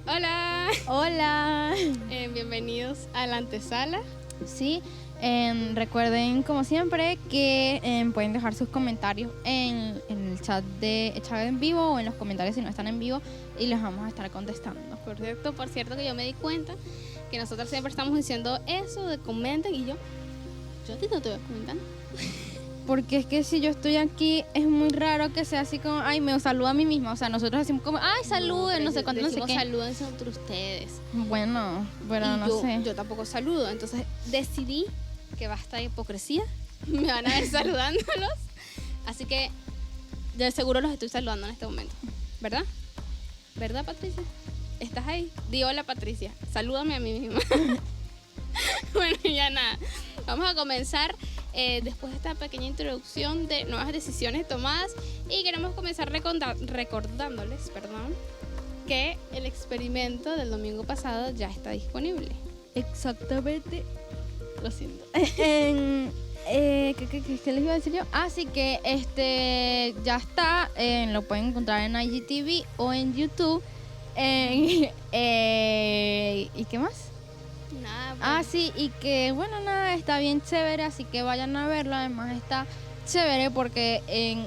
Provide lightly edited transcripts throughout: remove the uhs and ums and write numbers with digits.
Hola, Hola. bienvenidos a la antesala. Sí, recuerden como siempre que pueden dejar sus comentarios en el chat en vivo o en los comentarios si no están en vivo y les vamos a estar contestando. Por cierto que yo me di cuenta que nosotros siempre estamos diciendo eso de comenten y yo a ti no te voy a comentar. Porque es que si yo estoy aquí es muy raro que sea así como, ay, me saludo a mí misma. O sea, nosotros decimos como, ay, saluden, no sé cuánto, no sé qué. Saluden entre ustedes. Bueno, pero Y no sé. Yo tampoco saludo, entonces decidí que basta de hipocresía. Me van a ver saludándolos. Así que de seguro los estoy saludando en este momento. ¿Verdad? ¿Verdad, Patricia? ¿Estás ahí? Di hola, Patricia. Salúdame a mí misma. Bueno, ya nada. Vamos a comenzar después de esta pequeña introducción de nuevas decisiones tomadas y queremos comenzar recordándoles, que el experimento del domingo pasado ya está disponible. Exactamente. Lo siento. ¿Qué les iba a decir yo? Así que ya está, lo pueden encontrar en IGTV o en YouTube. ¿Y qué más? Nada. Ah, sí, y que bueno, nada, está bien chévere, así que vayan a verlo. Además está chévere porque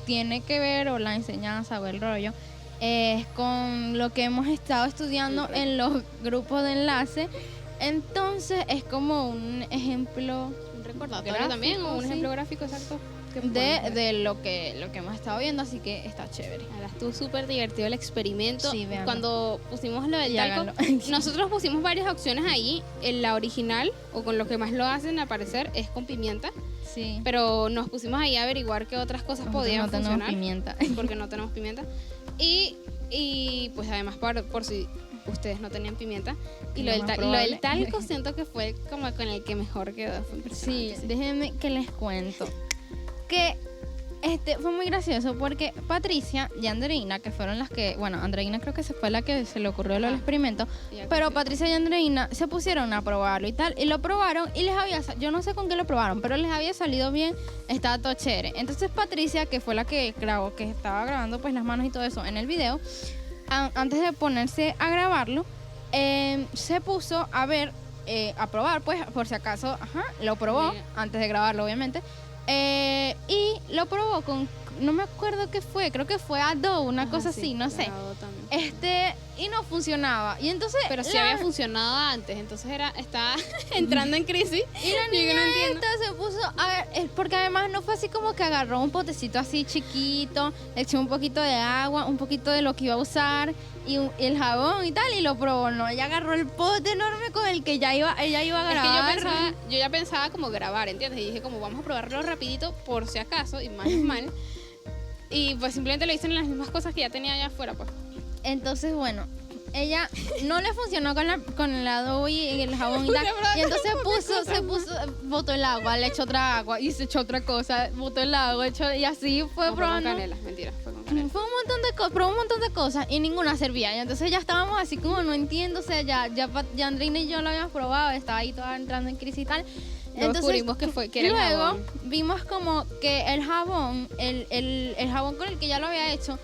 tiene que ver, o la enseñanza o el rollo, es con lo que hemos estado estudiando en los grupos de enlace. Entonces es como un ejemplo, Un recordatorio gráfico, también, o un sí, ejemplo gráfico exacto. de lo que hemos estado viendo, así que está chévere. Ahora estuvo súper divertido el experimento. Sí, véanlo. Cuando pusimos lo del Y talco, háganlo. nosotros pusimos varias opciones ahí. En la original, o con lo que más lo hacen aparecer, es con pimienta. Sí. Pero nos pusimos ahí a averiguar qué otras cosas Nosotros podían no tenemos funcionar. pimienta. Porque no tenemos pimienta. Y pues además por si ustedes no tenían pimienta. Y lo Lo del, más lo del probable. talco siento que fue como con el que mejor quedó. Fue Sí, impresionante. déjenme que les cuento que fue muy gracioso porque Patricia y Andreina, que fueron las que, bueno, Andreina creo que fue la que se le ocurrió lo del experimento, Ya pero confío. Patricia y Andreina se pusieron a probarlo y tal, y lo probaron y yo no sé con qué lo probaron, pero les había salido bien, estaba todo chévere. Entonces Patricia, que fue la que grabó, que estaba grabando pues las manos y todo eso en el video, antes de ponerse a grabarlo, se puso a ver, a probar, pues, por si acaso, lo probó, Mira. antes de grabarlo, obviamente, y lo probó con, no me acuerdo qué fue, creo que fue Adobe, una cosa sí, así, no sé, grabado también. y no funcionaba, y entonces, Pero sí había funcionado antes, entonces estaba entrando en crisis. y la yo niña no entiendo. esta se puso a ver, porque además no fue así como que agarró un potecito así chiquito, le echó un poquito de agua, un poquito de lo que iba a usar y el jabón y tal, y lo probó. No, ella agarró el pote enorme con el que ella iba a Es grabar. que yo ya pensaba como grabar, ¿entiendes? Y dije como vamos a probarlo rapidito por si acaso, y más es mal. Y pues simplemente lo hice en las mismas cosas que ya tenía allá afuera, pues. Entonces, bueno, ella no le funcionó con el Adobe y el jabón y tal. Y entonces botó el agua, le echó otra agua y se echó otra cosa, botó el agua, y así fue No, fue con probando. canela, mentira, fue con canela. Fue un montón de cosas, probó un montón de cosas y ninguna servía. Y entonces ya estábamos así como no entiendo, o sea, ya Andreina y yo lo habíamos probado, estaba ahí toda entrando en crisis y tal. Luego descubrimos que era el luego jabón. vimos como que el jabón, el jabón con el que ya lo había hecho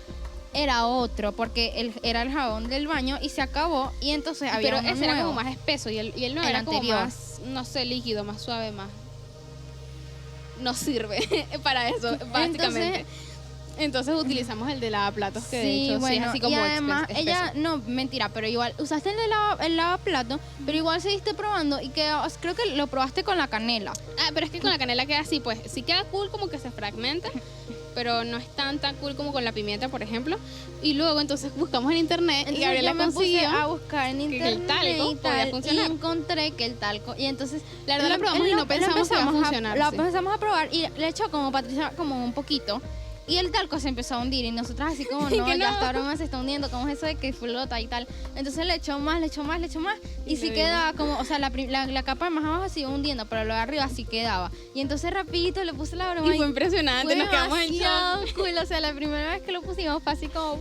era otro, porque era el jabón del baño y se acabó y entonces había Pero uno ese era nuevo. como más espeso y el nuevo El era como anterior. más, no sé, líquido, más suave, más. No sirve para eso, básicamente. Entonces utilizamos el de lavaplatos, que de hecho sí es así como y además espeso. ella, no, mentira, pero igual, usaste el lavaplato, pero igual seguiste probando y creo que lo probaste con la canela. Pero es que con la canela queda así, pues sí queda cool como que se fragmenta, pero no es tan cool como con la pimienta, por ejemplo. Y luego entonces buscamos en internet Entonces y Gabriela yo me puse consiguió a buscar en que internet el talco y podía tal, funcionar. y encontré que el talco, y entonces La verdad lo probamos y no pensamos que iba a funcionar, Lo sí. empezamos a probar y le echó como Patricia como un poquito. Y el talco se empezó a hundir y nosotras así como, no, Que ya no. esta broma se está hundiendo, como es eso de que flota y tal. Entonces le echó más y Y sí lo quedaba como, o sea, la capa de más abajo se iba hundiendo, pero lo de arriba sí quedaba. Y entonces rapidito le puse la broma Y fue impresionante, nos quedamos en shock. demasiado cool, o sea, la primera vez que lo pusimos fue así como...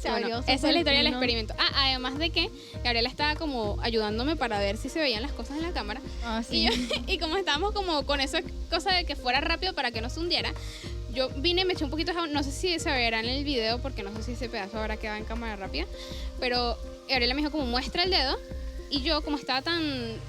Se Bueno, abrió esa es súper la historia del fino. experimento. Además de que Gabriela estaba como ayudándome para ver si se veían las cosas en la cámara. Ah, sí. Y como estábamos como con esa cosa de que fuera rápido para que no se hundiera, yo vine y me eché un poquito de jabón. No sé si se verá en el video, porque no sé si ese pedazo ahora queda en cámara rápida. Pero Gabriela me dijo como muestra el dedo. Y yo, como estaba tan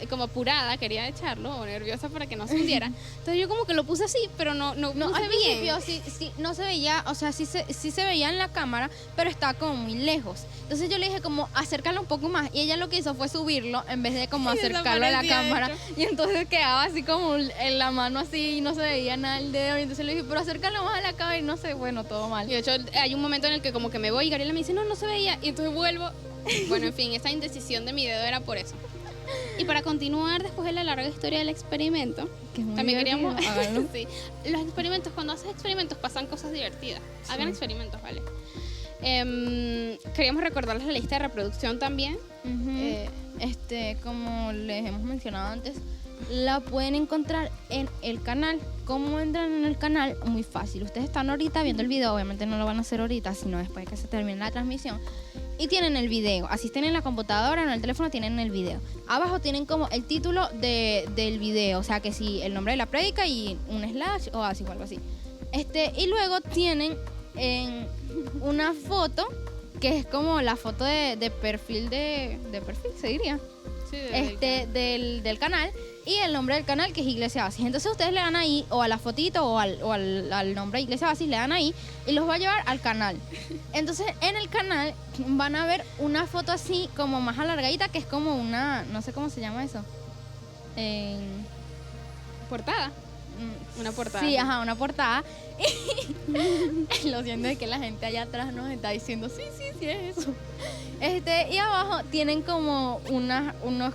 como apurada, quería echarlo, o nerviosa para que no se hundiera. Entonces yo como que lo puse así, pero no No, puse al bien. principio sí, no se veía, o sea, sí se veía en la cámara, pero estaba como muy lejos. Entonces yo le dije como acércalo un poco más y ella lo que hizo fue subirlo en vez de como Y acercarlo a la desaparecía, cámara. de hecho. Y entonces quedaba así como en la mano así y no se veía nada el dedo. Y entonces le dije, pero acércalo más a la cámara y no sé, bueno, todo mal. Y de hecho hay un momento en el que como que me voy y Gabriela me dice, no se veía. Y entonces vuelvo. Bueno, en fin, esa indecisión de mi dedo era por eso. Y para continuar después de la larga historia del experimento, Que es muy también divertido, queríamos... háganlo. Sí, los experimentos, cuando haces experimentos pasan cosas divertidas. Hagan experimentos, ¿vale? Queríamos recordarles la lista de reproducción también. Ujú. Como les hemos mencionado antes, la pueden encontrar en el canal. ¿Cómo entran en el canal? Muy fácil. Ustedes están ahorita viendo el video, obviamente no lo van a hacer ahorita, sino después de que se termine la transmisión. Y tienen el video. Así estén en la computadora o en el teléfono, tienen el video. Abajo tienen como el título del video. O sea que sí, el nombre de la prédica y un slash o así o algo así. Y luego tienen una foto que es como la foto de perfil de perfil, se diría. Sí, Del canal y el nombre del canal que es Iglesia Basis. Entonces ustedes le dan ahí o a la fotito o al nombre de Iglesia Basis, le dan ahí y los va a llevar al canal. Entonces en el canal van a ver una foto así como más alargadita que es como una, no sé cómo se llama eso. portada. Una portada. Sí, ajá, una portada. Lo siento es que la gente allá atrás nos está diciendo, sí es eso. Y abajo tienen como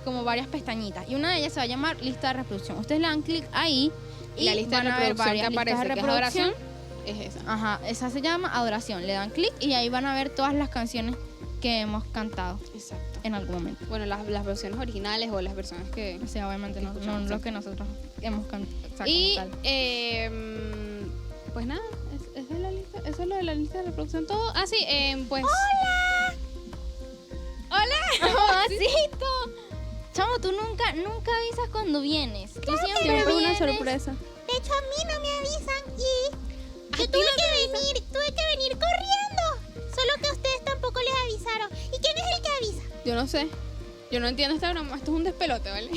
como varias pestañitas. Y una de ellas se va a llamar lista de reproducción. Ustedes le dan clic ahí y La lista van de a ver reproducción que varias listas aparece, de que es reproducción. adoración, es esa. Ajá, esa se llama adoración. Le dan clic y ahí van a ver todas las canciones que hemos cantado Exacto. en algún momento. Bueno, las versiones originales o las versiones que... O sea, obviamente no lo que nosotros hemos cantado. Y como tal. pues nada, esa es la lista, eso es lo de la lista de reproducción, todo. Ah, sí, pues... ¡Mamacito! Chamo, tú nunca avisas cuando vienes. Tú siempre Siempre es una vienes. sorpresa. De hecho, a mí no me avisan y yo tuve que venir corriendo. Solo que a ustedes tampoco les avisaron. ¿Y quién es el que avisa? Yo no sé. Yo no entiendo esta broma. Esto es un despelote, ¿vale?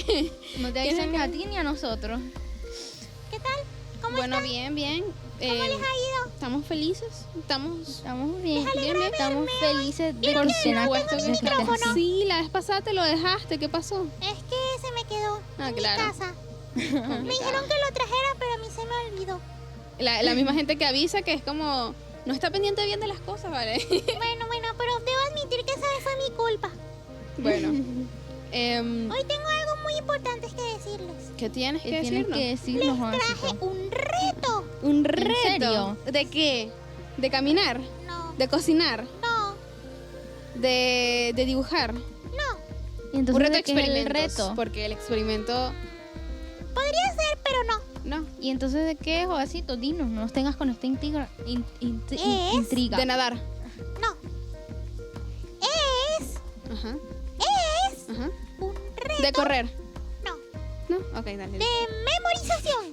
No te ¿Quién es avisan ni el a que- ti ni a nosotros. ¿Qué tal? ¿Cómo Bueno, están? bien. ¿Cómo les ha ido? Estamos felices. Estamos Bien. Estamos felices de por que estén aquí. supuesto que de que estés estamos. aquí. Sí, la vez pasada te lo dejaste. ¿Qué pasó? Es que se me quedó Ah, en claro. mi casa. Me dijeron que lo trajera, pero a mí se me olvidó. La misma gente que avisa que es como... No está pendiente bien de las cosas, ¿vale? Bueno, pero debo admitir que esa vez fue mi culpa. Bueno. Hoy tengo algo muy importante que decirles. ¿Qué tienes que ¿Qué tienes decirnos? que decirnos, Traje Juancito? un reto. Un reto. serio? ¿De qué? ¿De caminar? No, ¿De cocinar? no, ¿De dibujar? no. ¿Y entonces Un reto de de qué es el experimentos. reto? Porque el experimento... Podría ser, pero no. No. ¿Y entonces de qué es, Joacito? Dinos, no nos tengas con esta intriga. Es intriga. De nadar. No. Es Ajá. Ajá. un reto. De correr. No. No. Ok, dale. De memorización.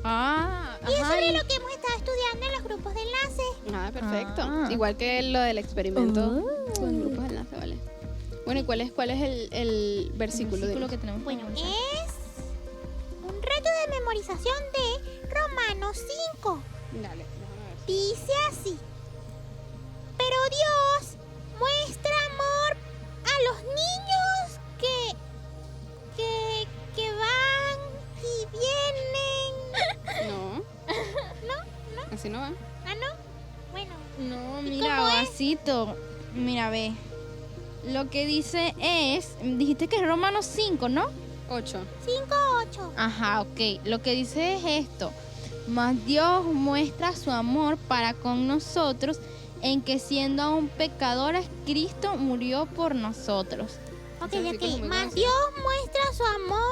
Ah, Y es ajá. sobre lo que hemos estado estudiando en los grupos de enlace. Ah, perfecto. Ah. Igual que lo del experimento Oh. con grupos de enlace, ¿vale? Bueno, ¿y cuál es el versículo? Versículo Dinos. que tenemos que Bueno, memorizar. es un reto de memorización de Romanos 5. Dale, déjame ver. Dice así. Pero Dios muestra amor a los niños que van y vienen. No. ¿No? Así no va. ¿Ah, no? Bueno. No, ¿Y mira, cómo es? Joacito. Mira, ve. Lo que dice es. Dijiste que es Romanos 5, ¿no? 8. 5-8. Ajá, ok. Lo que dice es esto. Mas Dios muestra su amor para con nosotros en que siendo aún pecadores, Cristo murió por nosotros. Ok, Ese versículo es muy Más conocido. Dios muestra su amor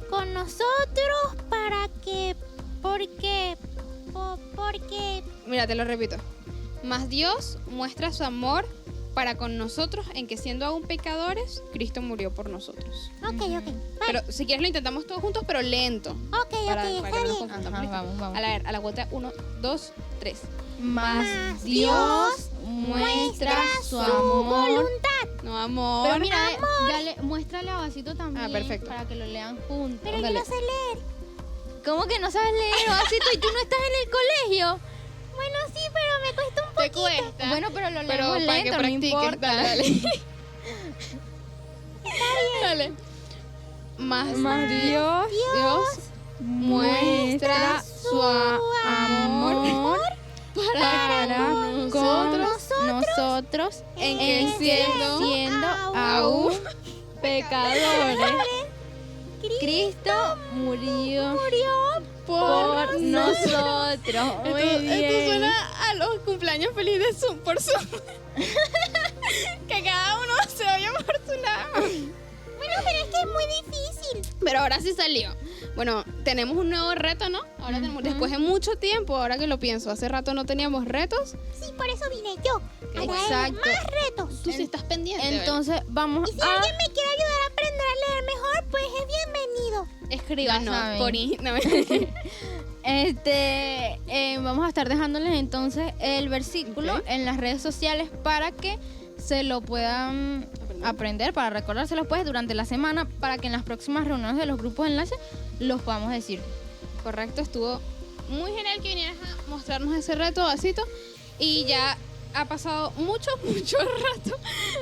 con nosotros para que... Porque... Mira, te lo repito. Mas Dios muestra su amor para con nosotros, en que siendo aún pecadores, Cristo murió por nosotros. Ok. Vale. Pero si quieres lo intentamos todos juntos, pero lento. Ok, Para está que no nos bien. confundamos. Ajá, ¿Listo? vamos. A la cuota 1, 2, 3. Más Dios muestra su amor. voluntad. No, amor. Pero mira, dale, muéstrale a Vasito también perfecto. para que lo lean juntos. Pero Dale. yo no sé leer. ¿Cómo que no sabes leer, Vasito? ¿Y tú no estás en el colegio? Bueno, sí, pero me cuesta un Te poquito. cuesta. Bueno, pero lo pero leemos para que lento, no practiques. importa. Dale. Dale. Más Dios muestra su amor para con nosotros, nosotros en que siendo aún pecadores, Cristo murió por nosotros. Muy Esto bien. suena a los cumpleaños felices de Zoom por Zoom. Que cada uno se vaya por su lado. Bueno, pero es que es muy difícil. Pero ahora sí salió. Bueno, tenemos un nuevo reto, ¿no? Ahora tenemos, después de mucho tiempo, ahora que lo pienso, hace rato no teníamos retos. Sí, por eso vine yo. A traer Exacto. más retos. Tú sí estás pendiente. Entonces vamos Y si a... alguien me quiere ayudar a aprender a leer mejor, pues es bienvenido. escríbanos Ya saben. por Vamos a estar dejándoles entonces el versículo Ok. en las redes sociales para que se lo puedan aprender, para recordárselos pues durante la semana, para que en las próximas reuniones de los grupos de enlace los podamos decir. Correcto, estuvo muy genial que vinieras a mostrarnos ese reto, Vasito. Y ya ha pasado mucho rato.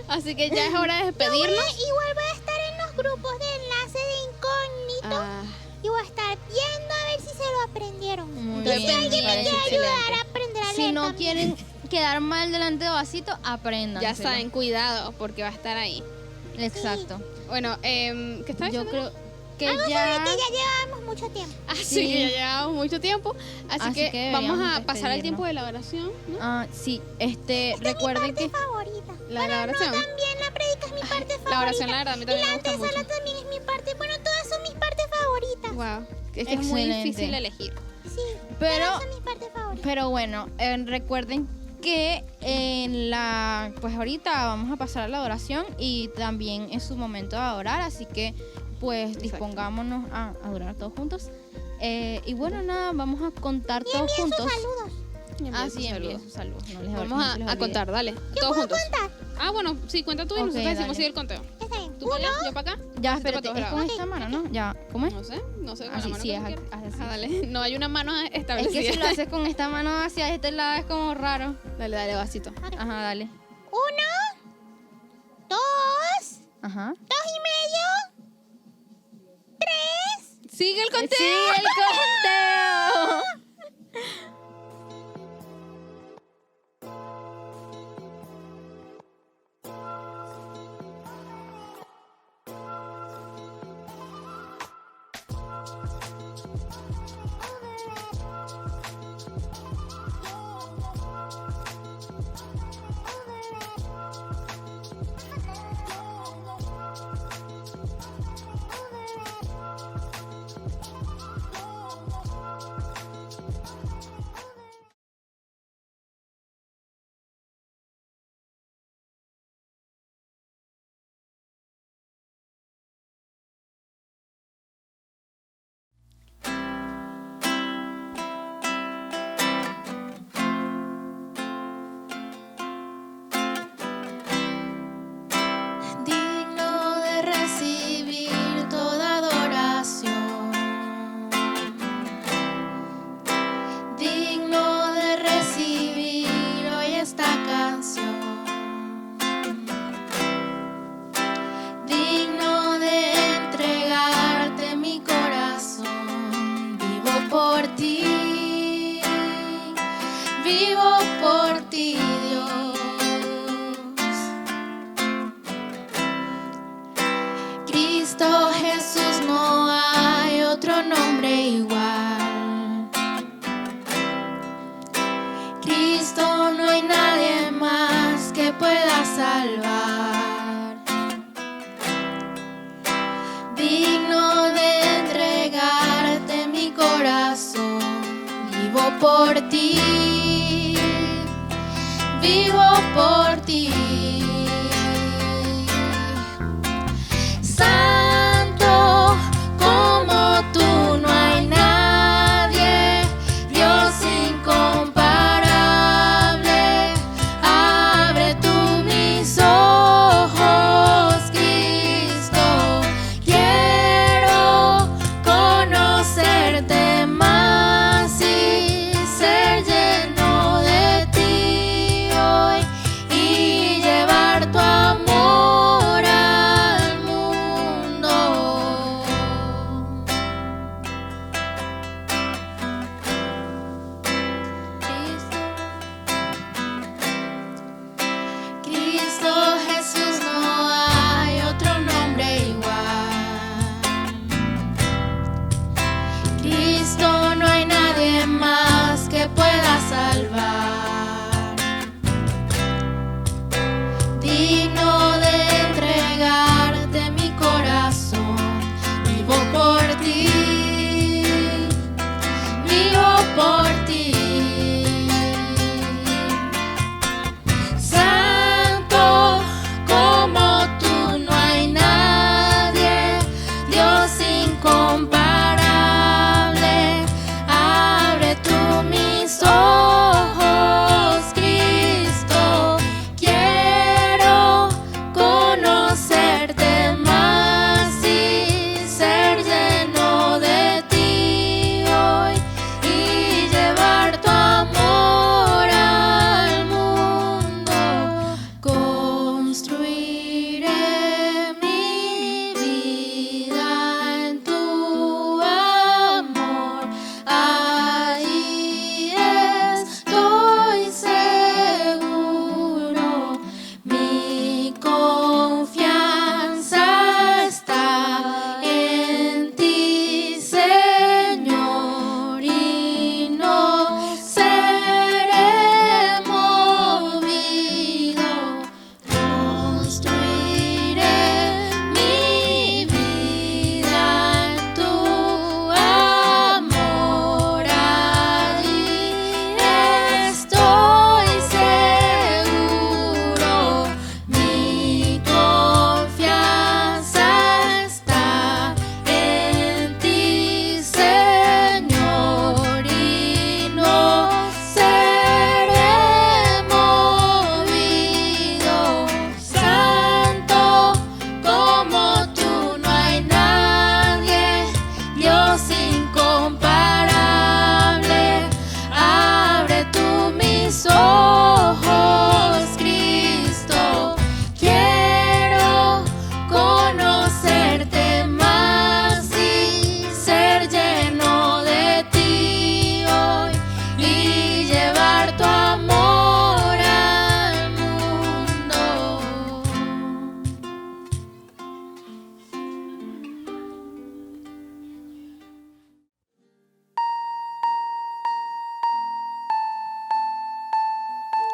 Así que ya es hora de despedirnos. Igual voy a estar en los grupos de enlace de incógnito. Ah, Y voy a estar viendo a ver si se lo aprendieron. Muy Entonces, Si bien, alguien me me parece quiere ayudar excelente. a aprender a Si leer no también. quieren quedar mal delante de Vasito, aprendan. ya saben, cuidado, porque va a estar ahí. Exacto. Bueno, ¿qué está Yo diciendo? creo que Algo ya... sobre que ya llevábamos mucho tiempo. Así Sí. que ya llevamos mucho tiempo. Así que deberíamos vamos a pasar al despedirnos. tiempo de la oración, ¿no? Ah, sí, Mi recuerden parte que... favorita. La de la oración. No, también la predica es mi parte favorita. La oración, la verdad, a mí Y también la me gusta antesala mucho. también es mi parte. Bueno, todas son mis partes favoritas. Wow. Es que es muy Excelente. difícil elegir. Sí, Pero- todas son mis partes favoritas. Pero bueno, recuerden que pues ahorita vamos a pasar a la adoración y también es su momento de adorar, así que pues Exacto. dispongámonos a adorar todos juntos. Y bueno, nada, vamos a contar todos Envíen sus juntos. saludos. Ah, sí, envíen sus saludos. No les Vamos no se les a olvide. contar, dale. ¿Yo Todos puedo juntos. contar? Ah, bueno, sí, cuenta tú y Ok, nosotros decimos dale. sí el conteo. Está bien. Tú para allá, yo para acá. Ya, Así para espérate, todos es con lados. esta mano, ¿no? Ya, ¿cómo es? No sé, con Así, la mano sí, que es tú así. quieras. Dale, no hay una mano Es establecida. que si lo haces con esta mano hacia este lado es como raro. Dale, vasito. Ajá, dale. 1, 2, Ajá. 2 y medio, 3. Sigue el conteo. ¡Sí, el conteo! Digno de recibir toda adoración, digno de recibir hoy esta canción, digno de entregarte mi corazón. Vivo por ti, vivo por ti, Dios. Cristo Jesús, no hay otro nombre igual. Cristo, no hay nadie más que pueda salvar. Digno de entregarte mi corazón. Vivo por ti, vivo por ti. Cristo no hay nadie más que pueda salvar, digno de entregarte mi corazón. Vivo por ti, vivo por ti. Santo como tú no hay nadie, Dios incomparable. Abre tú mis ojos, Cristo. Quiero conocerte más y ser lleno de ti hoy y llevar tu amor al mundo. Construiré mi vida en tu amor. Ahí estoy seguro. Mi confianza está en ti, Señor, y no seré movido. Construiré mi vida en tu amor. Allí estoy seguro. Mi confianza está en ti, Señor, y no seré movido. Santo como tú no hay nadie, Dios incomparable. Abre tú mis ojos, Cristo. Quiero conocerte más y ser lleno de ti hoy y llevar tu amor al mundo.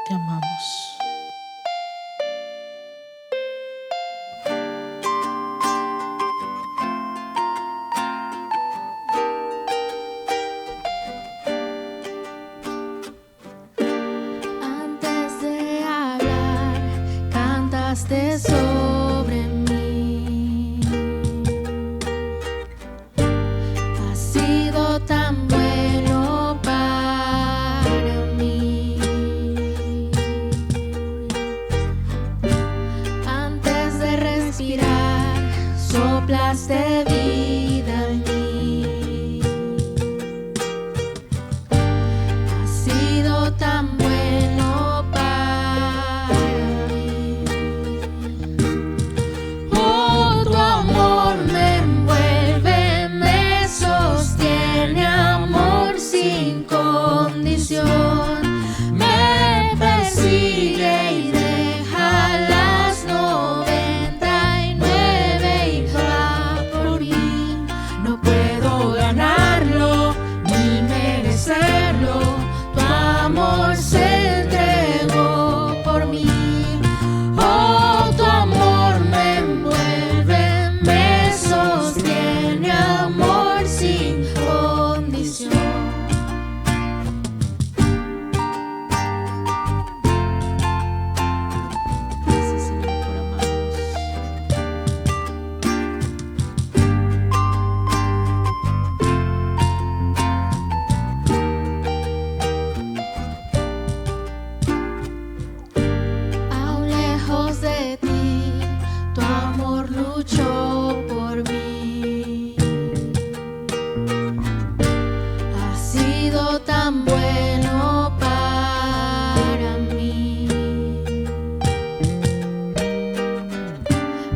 Te amamos. Antes de hablar, cantaste sobre mí. Has sido tan bueno para mí. Antes de respirar, soplaste vida en mí. Has sido tan bueno para mí. Oh, tu amor me envuelve, me sostiene, amor sin condición. Me persigue y deja las 99 y va por mí. No puedo ganarlo ni merecerlo. Tu amor se entregó por mí. Oh, tu amor me envuelve, me sostiene, amor sin condición. Gracias, Señor, por amarnos. Aún lejos de ti, tu amor luchó por mí. Has sido tan bueno para mí.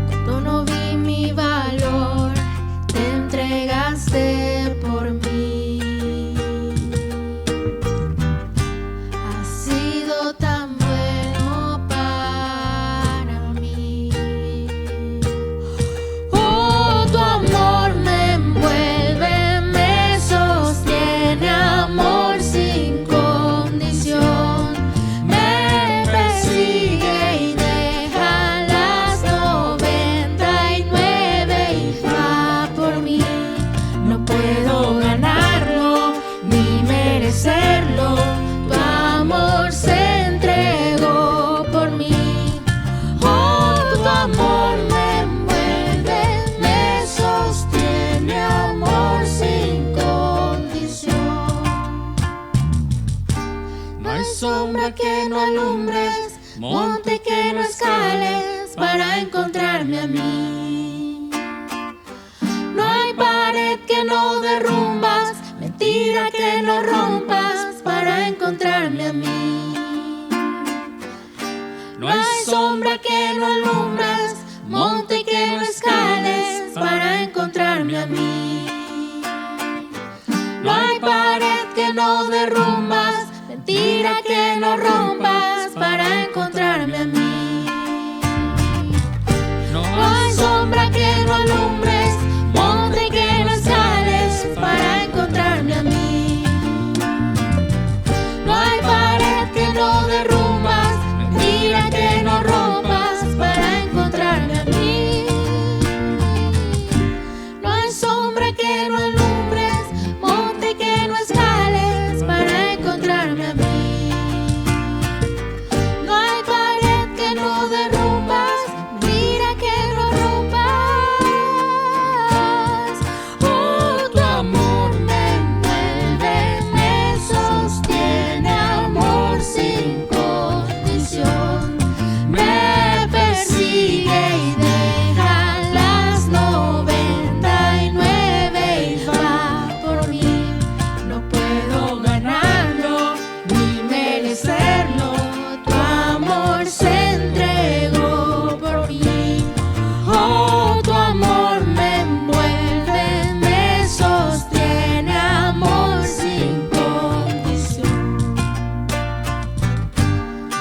Cuando no vi mi valor, te entregaste por mí. Has sido tan bueno para mí. Oh, tu amor me envuelve, me sostiene. puedo ganarlo ni merecerlo. Tu amor se entregó por mí. Oh, tu amor me envuelve, me sostiene, amor sin condición. No hay sombra que no alumbres, monte que no escales para encontrarme a mí. No hay pared que no derrumbas, mentira que no rompas para encontrarme a mí. No hay sombra que no alumbres, monte que no escales para encontrarme a mí. No hay pared que no derrumbas, mentira que no rompas para encontrarme a mí. No hay sombra que no alumbres, monte que no escales para encontrarme a mí. No hay pared que no derrumbas, mentira que no rompas para encontrarme a mí. No hay sombra que no alumbres, monte que no escales para encontrarme a mí. No hay pared que no derrumbas, mentira que no rompas. Oh, tu amor me envuelve, me sostiene, amor sin condición. Me persigue y deja las 99 y va por mí. No puedo ganarlo ni merecerlo. Tu amor se entregó por mí. Oh, tu amor me envuelve, me sostiene, amor sin condición.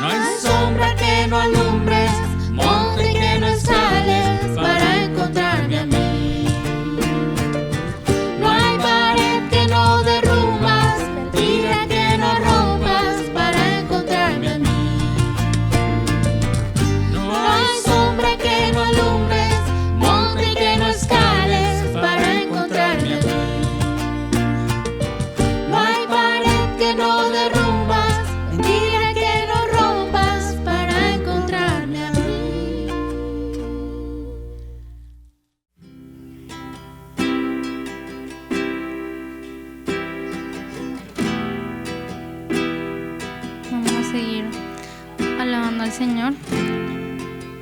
No hay sombra que no alumbres, monte que no escales para encontrarme a mí. No hay pared que no derrumbas, mentira que no rompas para encontrarme a mí. No hay sombra que no alumbres, monte que no escales para encontrarme a mí. No hay pared que no derrumbas, mentira que no rompas para encontrarme a mí. Vamos a seguir alabando al Señor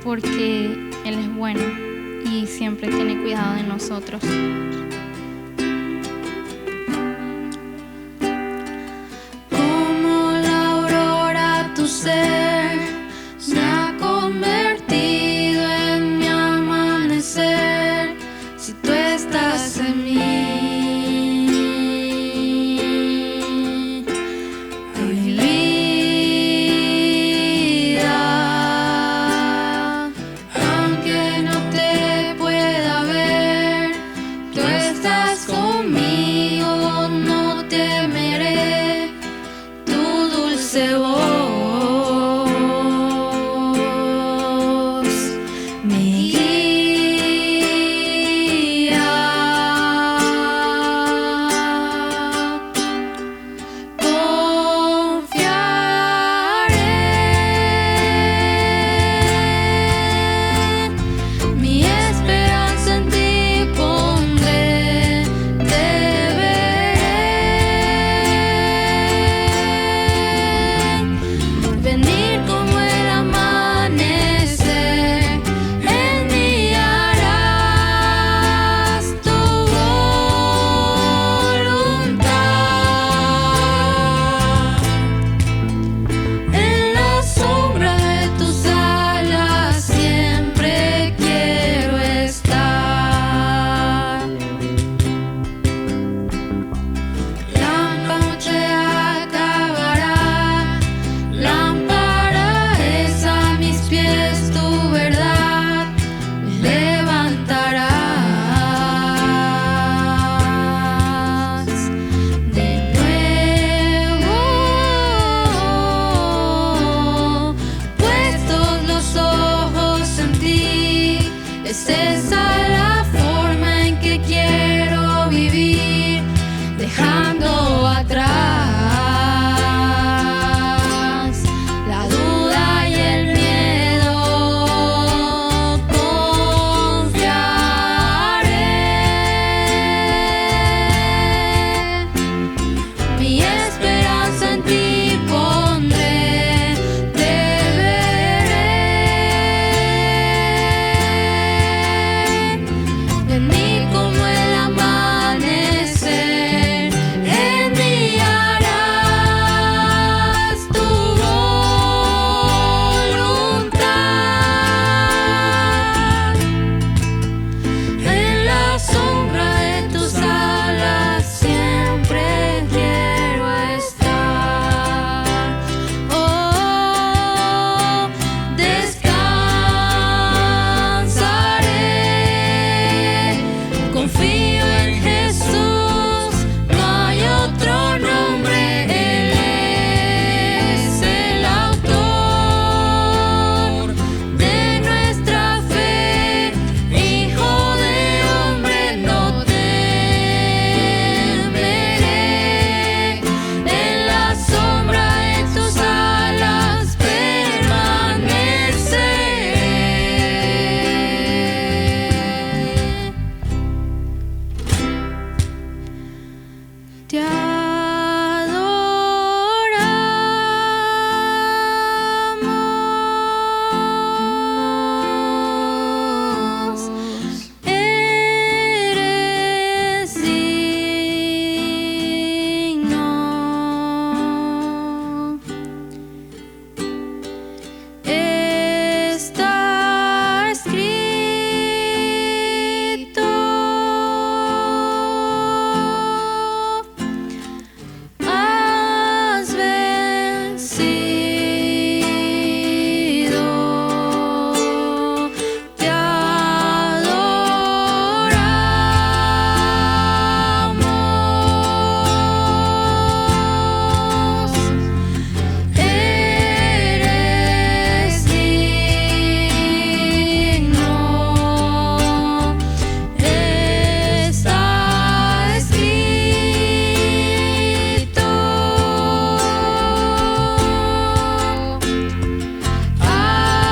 porque Él es bueno y siempre tiene cuidado de nosotros. Como la aurora tu ser se ha convertido en mi amanecer. Si tú estás en mí, hay vida. Aunque no te pueda ver, tú estás dejando atrás la duda y el miedo, confiaré, mi esperanza en ti pondré, te veré, en mí como el amanecer, enviarás tu voluntad, en la sombra de tus alas siempre quiero estar. Oh, descansaré, confío en Jesús, no hay otro nombre, Él es el autor de nuestra fe, Hijo de hombre, no temeré, en la sombra de tus alas permaneceré. Te adoramos, eres digno. Está escrito, has vencido, te adoramos, eres digno, está escrito, has vencido,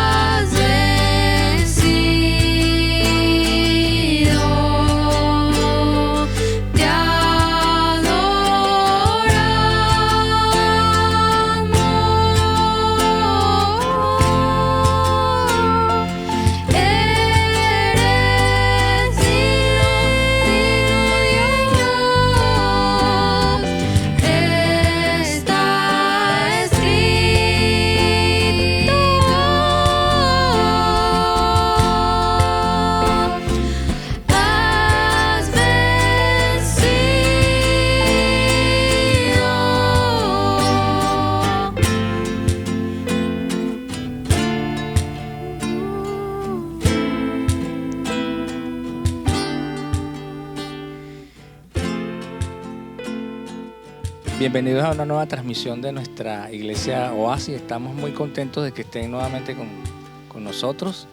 te adoramos, eres digno, está escrito, has Bienvenidos a una nueva transmisión de nuestra iglesia Oasis. Estamos muy contentos de que estén nuevamente con nosotros.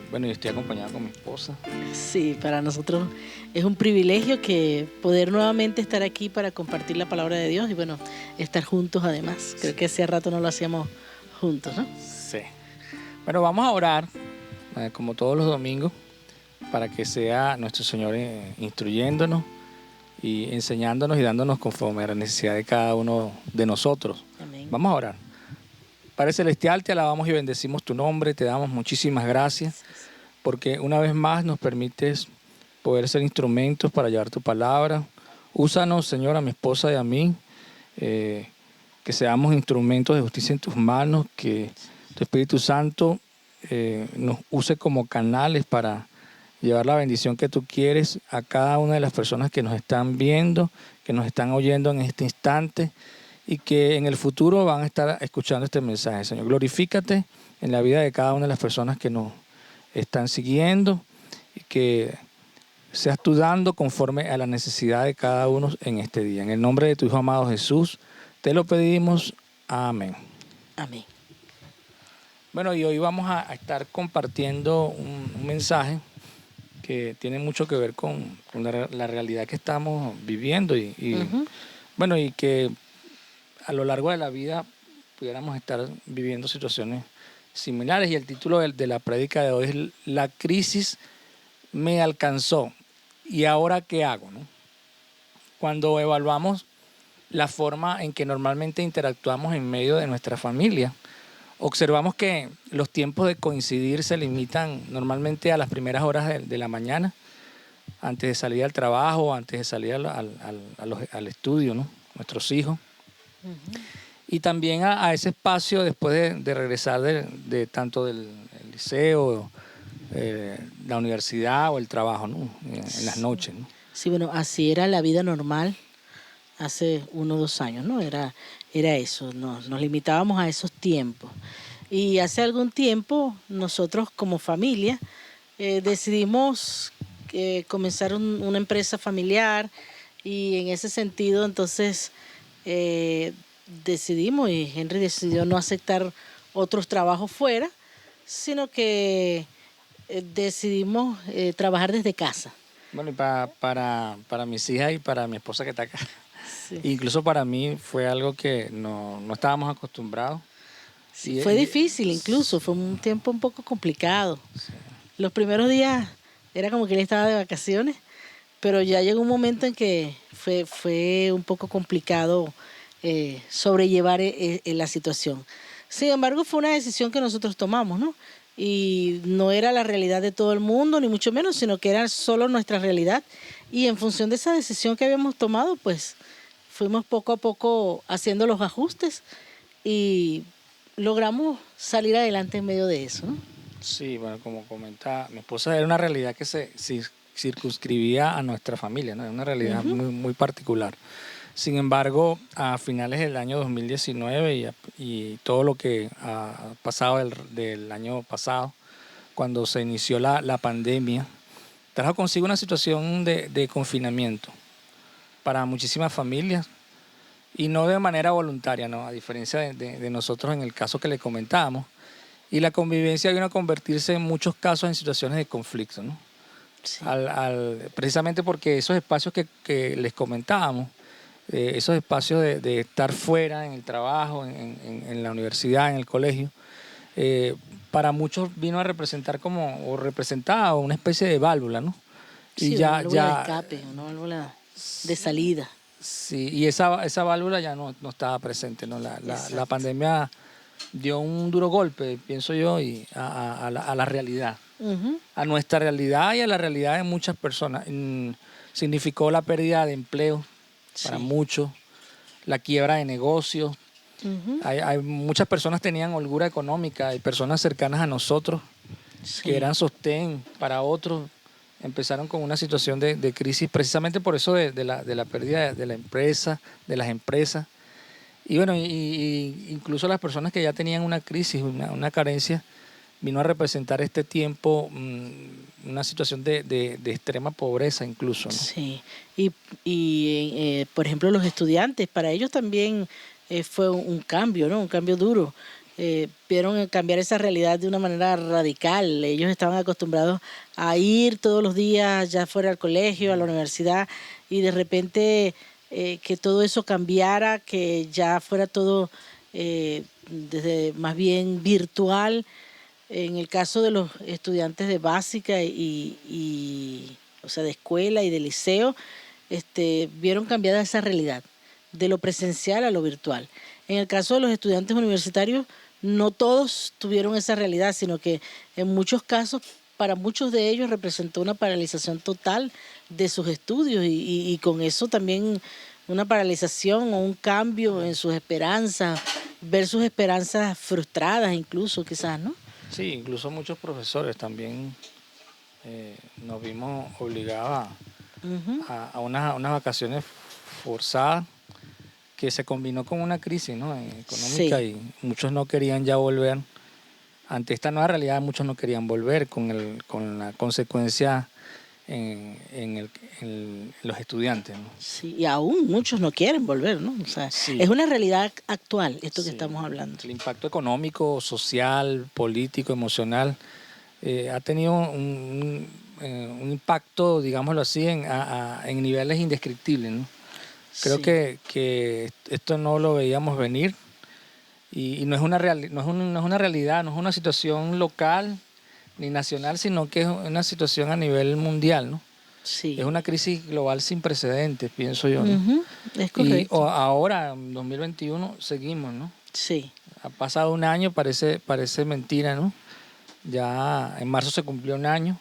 Bueno, yo estoy acompañado con mi esposa. Sí, para nosotros es un privilegio que poder nuevamente estar aquí para compartir la palabra de Dios y bueno, estar juntos además. Creo que hace rato no lo hacíamos juntos, ¿no? Sí. Bueno, vamos a orar, como todos los domingos, para que sea nuestro Señor instruyéndonos y enseñándonos y dándonos conforme a la necesidad de cada uno de nosotros. Amén. Vamos a orar. Padre Celestial, te alabamos y bendecimos tu nombre, te damos muchísimas gracias porque una vez más nos permites poder ser instrumentos para llevar tu palabra. Úsanos, Señor, a mi esposa y a mí, que seamos instrumentos de justicia en tus manos, que tu Espíritu Santo nos use como canales para llevar la bendición que tú quieres a cada una de las personas que nos están viendo, que nos están oyendo en este instante y que en el futuro van a estar escuchando este mensaje. Señor, glorifícate en la vida de cada una de las personas que nos están siguiendo y que seas tú dando conforme a la necesidad de cada uno en este día. En el nombre de tu Hijo amado Jesús, te lo pedimos. Amén. Amén. Bueno, y hoy vamos a estar compartiendo un mensaje que tiene mucho que ver con la realidad que estamos viviendo bueno, y que a lo largo de la vida pudiéramos estar viviendo situaciones similares. Y el título de la prédica de hoy es La crisis me alcanzó. ¿Y ahora qué hago? ¿No? Cuando evaluamos la forma en que normalmente interactuamos en medio de nuestra familia, observamos que los tiempos de coincidir se limitan normalmente a las primeras horas de la mañana, antes de salir al trabajo, antes de salir al estudio, ¿no? Nuestros hijos. Y también a ese espacio después de regresar de tanto del liceo, la universidad o el trabajo, ¿no? En las noches, ¿no? Sí, bueno, así era la vida normal hace 1 o 2 años, ¿no? Era eso, nos limitábamos a esos tiempos. Y hace algún tiempo nosotros como familia decidimos comenzar una empresa familiar, y en ese sentido entonces decidimos, y Henry decidió no aceptar otros trabajos fuera, sino que decidimos trabajar desde casa. Bueno, y para mis hijas y para mi esposa que está acá, Sí. incluso para mí fue algo que no estábamos acostumbrados. Sí, fue difícil incluso, fue un tiempo un poco complicado. Sí. Los primeros días era como que él estaba de vacaciones, pero ya llegó un momento en que fue un poco complicado sobrellevar la situación. Sin embargo, fue una decisión que nosotros tomamos, ¿no? Y no era la realidad de todo el mundo, ni mucho menos, sino que era solo nuestra realidad. Y en función de esa decisión que habíamos tomado, pues fuimos poco a poco haciendo los ajustes y logramos salir adelante en medio de eso, ¿no? Sí, bueno, como comentaba, mi esposa, era una realidad que se circunscribía a nuestra familia, ¿no? Era una realidad muy, muy particular. Sin embargo, a finales del año 2019 y todo lo que ha pasado del año pasado, cuando se inició la pandemia, trajo consigo una situación de confinamiento para muchísimas familias, y no de manera voluntaria, ¿no? A diferencia de nosotros en el caso que le comentábamos. Y la convivencia vino a convertirse en muchos casos en situaciones de conflicto, ¿no? Sí. Precisamente porque esos espacios que les comentábamos, esos espacios de estar fuera en el trabajo, en la universidad, en el colegio, para muchos vino a representar representaba una especie de válvula, ¿no? Sí, una válvula de escape, una válvula de salida. Sí, y esa válvula ya no estaba presente, ¿no? La pandemia dio un duro golpe, pienso yo, y a la realidad, a nuestra realidad y a la realidad de muchas personas. Significó la pérdida de empleo para muchos, la quiebra de negocios. Hay muchas personas tenían holgura económica, hay personas cercanas a nosotros que eran sostén para otros. Empezaron con una situación de crisis precisamente por eso de la pérdida de la empresa, de las empresas. Y bueno, incluso las personas que ya tenían una crisis, una carencia, vino a representar este tiempo una situación de extrema pobreza incluso, ¿no? Sí, y por ejemplo los estudiantes, para ellos también fue un cambio, ¿no? Un cambio duro. Vieron cambiar esa realidad de una manera radical. Ellos estaban acostumbrados a ir todos los días, ya fuera al colegio, a la universidad, y de repente que todo eso cambiara, que ya fuera todo desde más bien virtual. En el caso de los estudiantes de básica o sea, de escuela y de liceo, vieron cambiada esa realidad, de lo presencial a lo virtual. En el caso de los estudiantes universitarios, no todos tuvieron esa realidad, sino que en muchos casos, para muchos de ellos representó una paralización total de sus estudios y con eso también una paralización o un cambio en sus esperanzas, ver sus esperanzas frustradas incluso quizás, ¿no? Sí, incluso muchos profesores también nos vimos obligados a unas vacaciones forzadas que se combinó con una crisis, ¿no? Económica, sí. Y muchos no querían ya volver. Ante esta nueva realidad, muchos no querían volver con la consecuencia en los estudiantes, ¿no? Sí, y aún muchos no quieren volver, ¿no? O sea, sí. Es una realidad actual esto que estamos hablando. El impacto económico, social, político, emocional ha tenido un impacto, digámoslo así, en niveles indescriptibles, ¿no? Creo Sí. que esto no lo veíamos venir y no es una no es una realidad, no es una situación local ni nacional, sino que es una situación a nivel mundial, ¿no? Sí. Es una crisis global sin precedentes, pienso yo, ¿no? Ujú, es Y correcto. ahora, en 2021, seguimos, ¿no? Sí, Ha pasado un año, parece mentira, ¿no? Ya en marzo se cumplió un año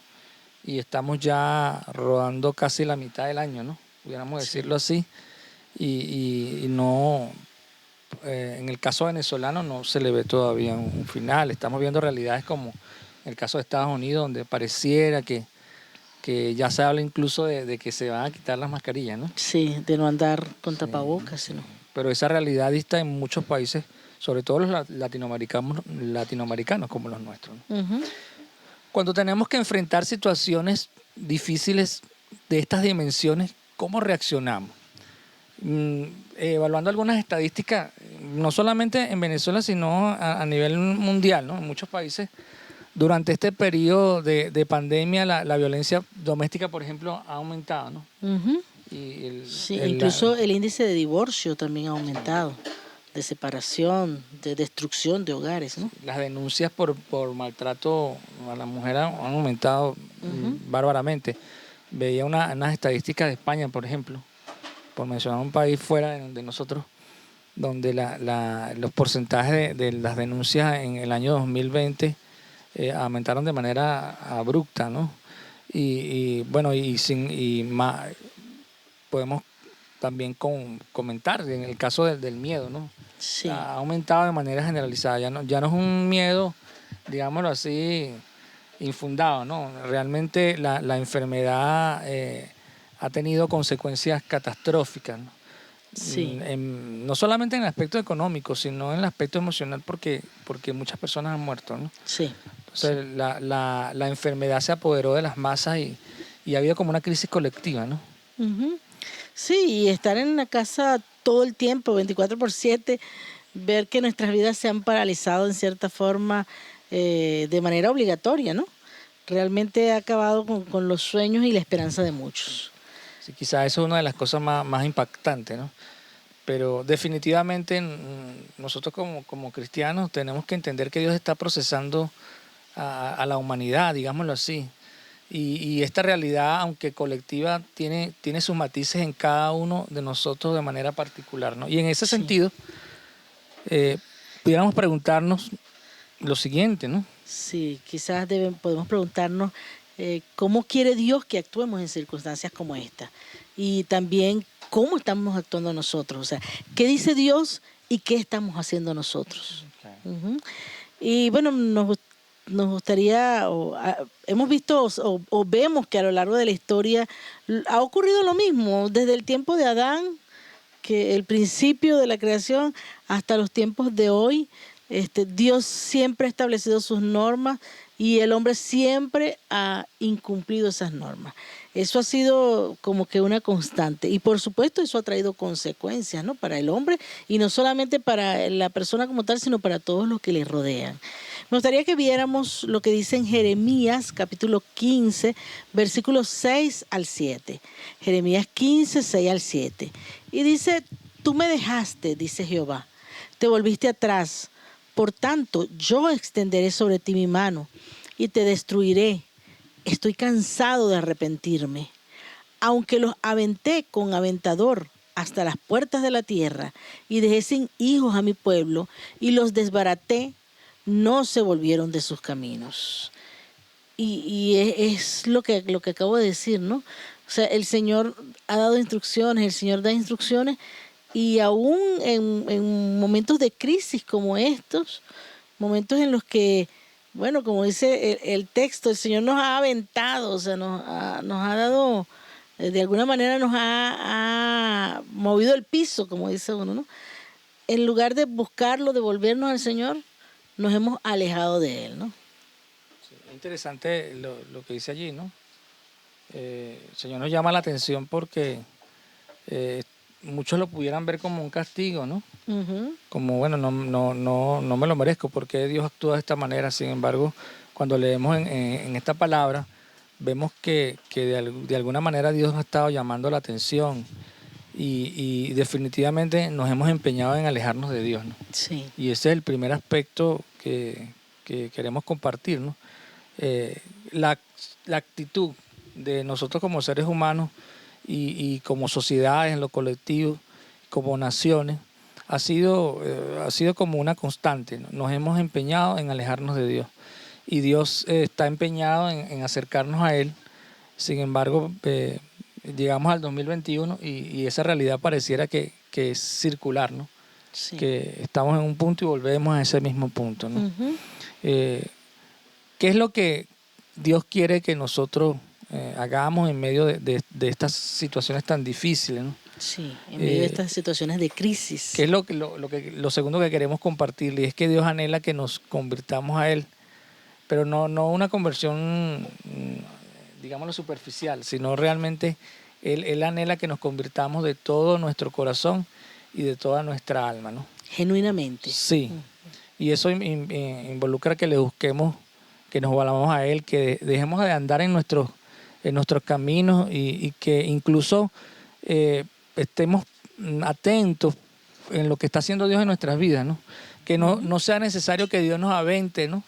y estamos ya rodando casi la mitad del año, ¿no? Pudiéramos decirlo así. Y no, en el caso venezolano no se le ve todavía un final. Estamos viendo realidades como el caso de Estados Unidos, donde pareciera que ya se habla incluso de que se van a quitar las mascarillas, ¿no? sí, de no andar con tapabocas, sino. Pero esa realidad dista en muchos países, sobre todo los latinoamericanos como los nuestros, ¿no? Ujú, Cuando tenemos que enfrentar situaciones difíciles de estas dimensiones, ¿cómo reaccionamos? Evaluando algunas estadísticas, no solamente en Venezuela, sino a nivel mundial, ¿no? En muchos países, durante este periodo de pandemia, la violencia doméstica, por ejemplo, ha aumentado, ¿no? ujú. Y Sí, incluso el índice de divorcio también ha aumentado, de separación, de destrucción de hogares, ¿no? las denuncias por maltrato a la mujer han aumentado bárbaramente. Veía unas estadísticas de España, por ejemplo, por mencionar un país fuera de nosotros, donde los porcentajes de las denuncias en el año 2020 aumentaron de manera abrupta, ¿no? Bueno, podemos también comentar en el caso del miedo, ¿no? Sí, Ha aumentado de manera generalizada. Ya no es un miedo, digámoslo así, infundado, ¿no? Realmente la enfermedad ha tenido consecuencias catastróficas, ¿no? sí, No solamente en el aspecto económico, sino en el aspecto emocional, porque muchas personas han muerto, ¿no? sí. Entonces, la enfermedad se apoderó de las masas y ha habido como una crisis colectiva, ¿no? Ujú. Sí, y estar en la casa todo el tiempo, 24/7, ver que nuestras vidas se han paralizado en cierta forma de manera obligatoria, ¿no? Realmente ha acabado con los sueños y la esperanza de muchos. Sí, quizás eso es una de las cosas más impactantes, ¿no? Pero definitivamente nosotros como cristianos tenemos que entender que Dios está procesando a la humanidad, digámoslo así. Y esta realidad, aunque colectiva, tiene sus matices en cada uno de nosotros de manera particular, ¿no? Y en ese Sí. sentido, pudiéramos preguntarnos lo siguiente, ¿no? Sí, quizás podemos preguntarnos cómo quiere Dios que actuemos en circunstancias como esta. Y también cómo estamos actuando nosotros. O sea, ¿qué dice Dios y qué estamos haciendo nosotros? Ujú. Y bueno, nos gustaría, hemos visto o vemos que a lo largo de la historia ha ocurrido lo mismo, desde el tiempo de Adán, que el principio de la creación, hasta los tiempos de hoy. Dios siempre ha establecido sus normas y el hombre siempre ha incumplido esas normas. Eso ha sido como que una constante y por supuesto eso ha traído consecuencias, ¿no? Para el hombre y no solamente para la persona como tal, sino para todos los que le rodean. Me gustaría que viéramos lo que dice en Jeremías capítulo 15, versículos 6 al 7. Jeremías 15, 6 al 7. Y dice, tú me dejaste, dice Jehová, te volviste atrás. Por tanto, yo extenderé sobre ti mi mano y te destruiré. Estoy cansado de arrepentirme. Aunque los aventé con aventador hasta las puertas de la tierra y dejé sin hijos a mi pueblo y los desbaraté, no se volvieron de sus caminos. Y es lo que acabo de decir, ¿no? O sea, el Señor ha dado instrucciones, el Señor da instrucciones y aún en momentos de crisis como estos, momentos en los que, bueno, como dice el texto, el Señor nos ha aventado, o sea, nos ha dado, de alguna manera nos ha movido el piso, como dice uno, ¿no? En lugar de buscarlo, de volvernos al Señor, nos hemos alejado de Él, ¿no? Es interesante lo que dice allí, ¿no? El Señor nos llama la atención porque muchos lo pudieran ver como un castigo, ¿no? Ujú. Como, bueno, no me lo merezco, porque Dios actúa de esta manera. Sin embargo, cuando leemos en esta palabra, vemos que de alguna manera Dios ha estado llamando la atención y definitivamente nos hemos empeñado en alejarnos de Dios, ¿no? Sí. Y ese es el primer aspecto que queremos compartir, ¿no? La actitud de nosotros como seres humanos y como sociedades, en lo colectivo, como naciones, ha sido como una constante, ¿no? Nos hemos empeñado en alejarnos de Dios y Dios está empeñado en acercarnos a Él. Sin embargo, llegamos al 2021 y esa realidad pareciera que es circular, ¿no? Sí. Que estamos en un punto y volvemos a ese mismo punto, ¿no? Ujú. ¿Qué es lo que Dios quiere que nosotros hagamos en medio de estas situaciones tan difíciles, ¿no? Sí, en medio de estas situaciones de crisis. ¿Qué es lo segundo que queremos compartirle? Y es que Dios anhela que nos convirtamos a Él, pero no una conversión, digámoslo, superficial, sino realmente Él anhela que nos convirtamos de todo nuestro corazón y de toda nuestra alma, ¿no? Genuinamente. Sí, y eso involucra que le busquemos, que nos volvamos a Él, que dejemos de andar en nuestros caminos y que incluso estemos atentos en lo que está haciendo Dios en nuestras vidas, ¿no? Que no sea necesario que Dios nos avente, ¿no?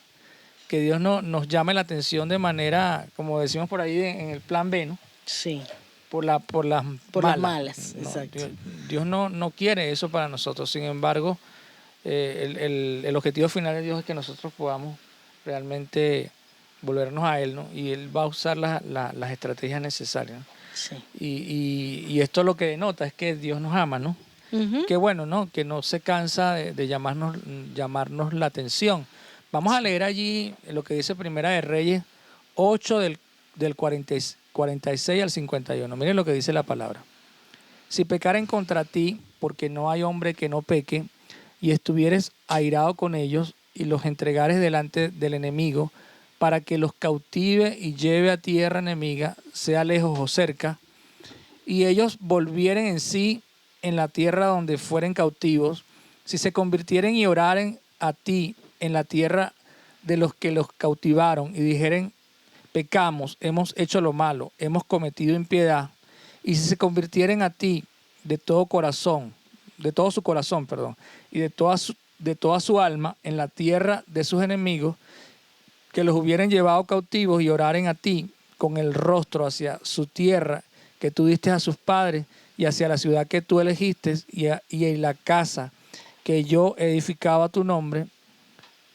Que Dios nos llame la atención de manera, como decimos por ahí, en el plan B, ¿no? Sí. Por las malas. malas, No, exacto. Dios no quiere eso para nosotros. Sin embargo, el objetivo final de Dios es que nosotros podamos realmente volvernos a Él, ¿no? Y Él va a usar las estrategias necesarias, ¿no? Sí. Y esto lo que denota es que Dios nos ama, ¿no? Ujú. Qué bueno, ¿no? Que no se cansa de llamarnos la atención. Vamos a leer allí lo que dice Primera de Reyes 8 del 46 al 51. Miren lo que dice la palabra. Si pecaren contra ti, porque no hay hombre que no peque, y estuvieres airado con ellos, y los entregares delante del enemigo, para que los cautive y lleve a tierra enemiga, sea lejos o cerca, y ellos volvieren en sí en la tierra donde fueren cautivos, si se convirtieren y oraren a ti en la tierra de los que los cautivaron, y dijeren, pecamos, hemos hecho lo malo, hemos cometido impiedad, y si se convirtieren a ti de todo su corazón, y de toda su alma en la tierra de sus enemigos, que los hubieran llevado cautivos y oraren a ti con el rostro hacia su tierra que tú diste a sus padres y hacia la ciudad que tú elegiste y en la casa que yo edificaba a tu nombre.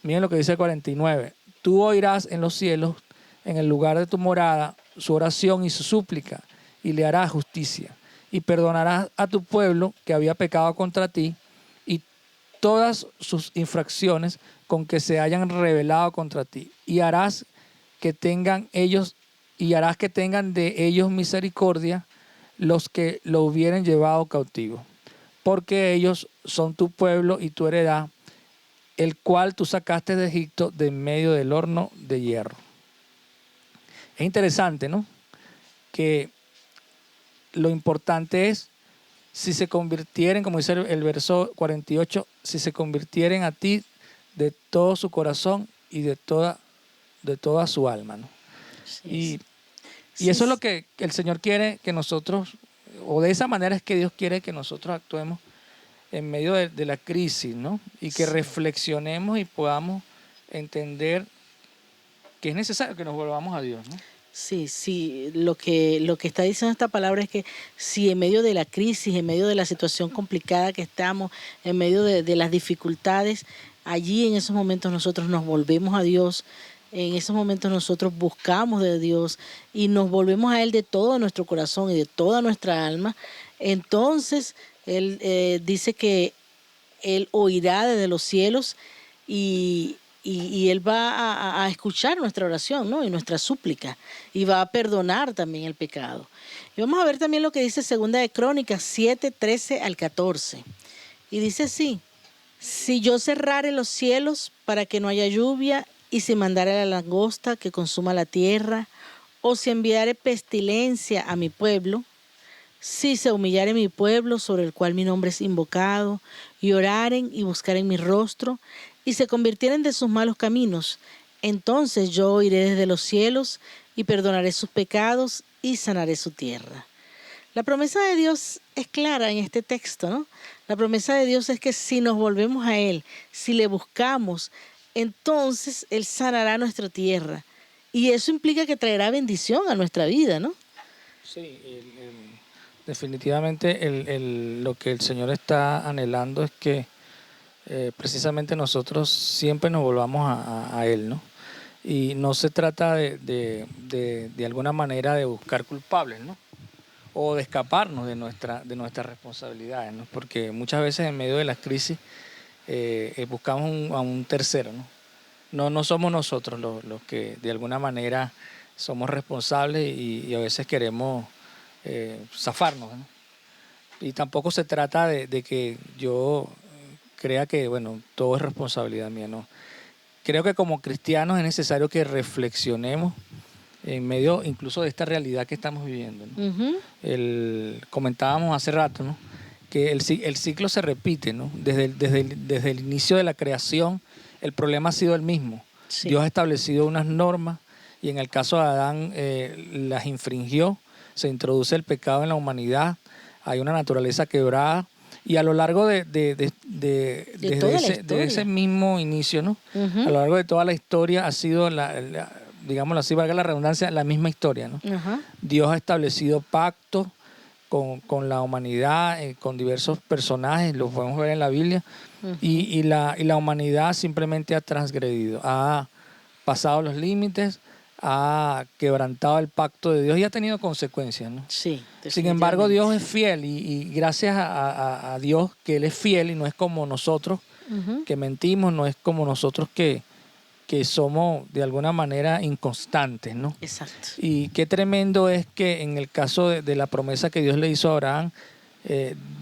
Miren lo que dice el 49. Tú oirás en los cielos, en el lugar de tu morada, su oración y su súplica, y le harás justicia. Y perdonarás a tu pueblo que había pecado contra ti, y todas sus infracciones con que se hayan rebelado contra ti. Y harás que tengan de ellos misericordia los que lo hubieren llevado cautivo. Porque ellos son tu pueblo y tu heredad, el cual tú sacaste de Egipto de en medio del horno de hierro. Es interesante, ¿no? Que lo importante es, si se convirtieren, como dice el verso 48, si se convirtieren a ti de todo su corazón y de toda su alma, ¿no? Sí, Y eso es lo que el Señor quiere que nosotros, o de esa manera es que Dios quiere que nosotros actuemos en medio de la crisis, ¿no? Y que reflexionemos y podamos entender que es necesario que nos volvamos a Dios, ¿no? Sí, lo que está diciendo esta palabra es que si en medio de la crisis, en medio de la situación complicada que estamos, en medio de las dificultades, allí en esos momentos nosotros nos volvemos a Dios, en esos momentos nosotros buscamos de Dios y nos volvemos a Él de todo nuestro corazón y de toda nuestra alma, entonces Él dice que Él oirá desde los cielos y Él va a escuchar nuestra oración, ¿no? Y nuestra súplica, y va a perdonar también el pecado. Y vamos a ver también lo que dice Segunda de Crónicas 7, 13 al 14. Y dice así: si yo cerrare los cielos para que no haya lluvia, y si mandare la langosta que consuma la tierra, o si enviare pestilencia a mi pueblo, si se humillare mi pueblo sobre el cual mi nombre es invocado, y oraren y buscaren mi rostro, y se convirtieren de sus malos caminos, entonces yo oiré desde los cielos, y perdonaré sus pecados y sanaré su tierra. La promesa de Dios es clara en este texto, ¿no? La promesa de Dios es que si nos volvemos a Él, si le buscamos, entonces Él sanará nuestra tierra. Y eso implica que traerá bendición a nuestra vida, ¿no? Sí, definitivamente lo que el Señor está anhelando es que precisamente nosotros siempre nos volvamos a Él, ¿no? Y no se trata de alguna manera de buscar culpables, ¿no? O de escaparnos de nuestras responsabilidades, ¿no? Porque muchas veces en medio de las crisis buscamos a un tercero, ¿no? No somos nosotros los que de alguna manera somos responsables y a veces queremos zafarnos, ¿no? Y tampoco se trata de que yo crea que, bueno, todo es responsabilidad mía, ¿no? Creo que como cristianos es necesario que reflexionemos en medio incluso de esta realidad que estamos viviendo, ¿no? Uh-huh. Comentábamos hace rato, ¿no? Que el ciclo se repite, ¿no? Desde el inicio de la creación, el problema ha sido el mismo. Sí. Dios ha establecido unas normas y en el caso de Adán las infringió, se introduce el pecado en la humanidad, hay una naturaleza quebrada y a lo largo desde ese mismo inicio, ¿no? Uh-huh. A lo largo de toda la historia ha sido digámoslo así, valga la redundancia, la misma historia, ¿no? Uh-huh. Dios ha establecido pactos con la humanidad, con diversos personajes, los podemos ver en la Biblia, uh-huh. y la humanidad simplemente ha transgredido, ha pasado los límites, ha quebrantado el pacto de Dios y ha tenido consecuencias, ¿no? Sí, sin embargo, Dios es fiel y gracias a Dios que Él es fiel y no es como nosotros uh-huh. que mentimos, no es como nosotros que somos de alguna manera inconstantes, ¿no? Exacto. Y qué tremendo es que en el caso de la promesa que Dios le hizo a Abraham,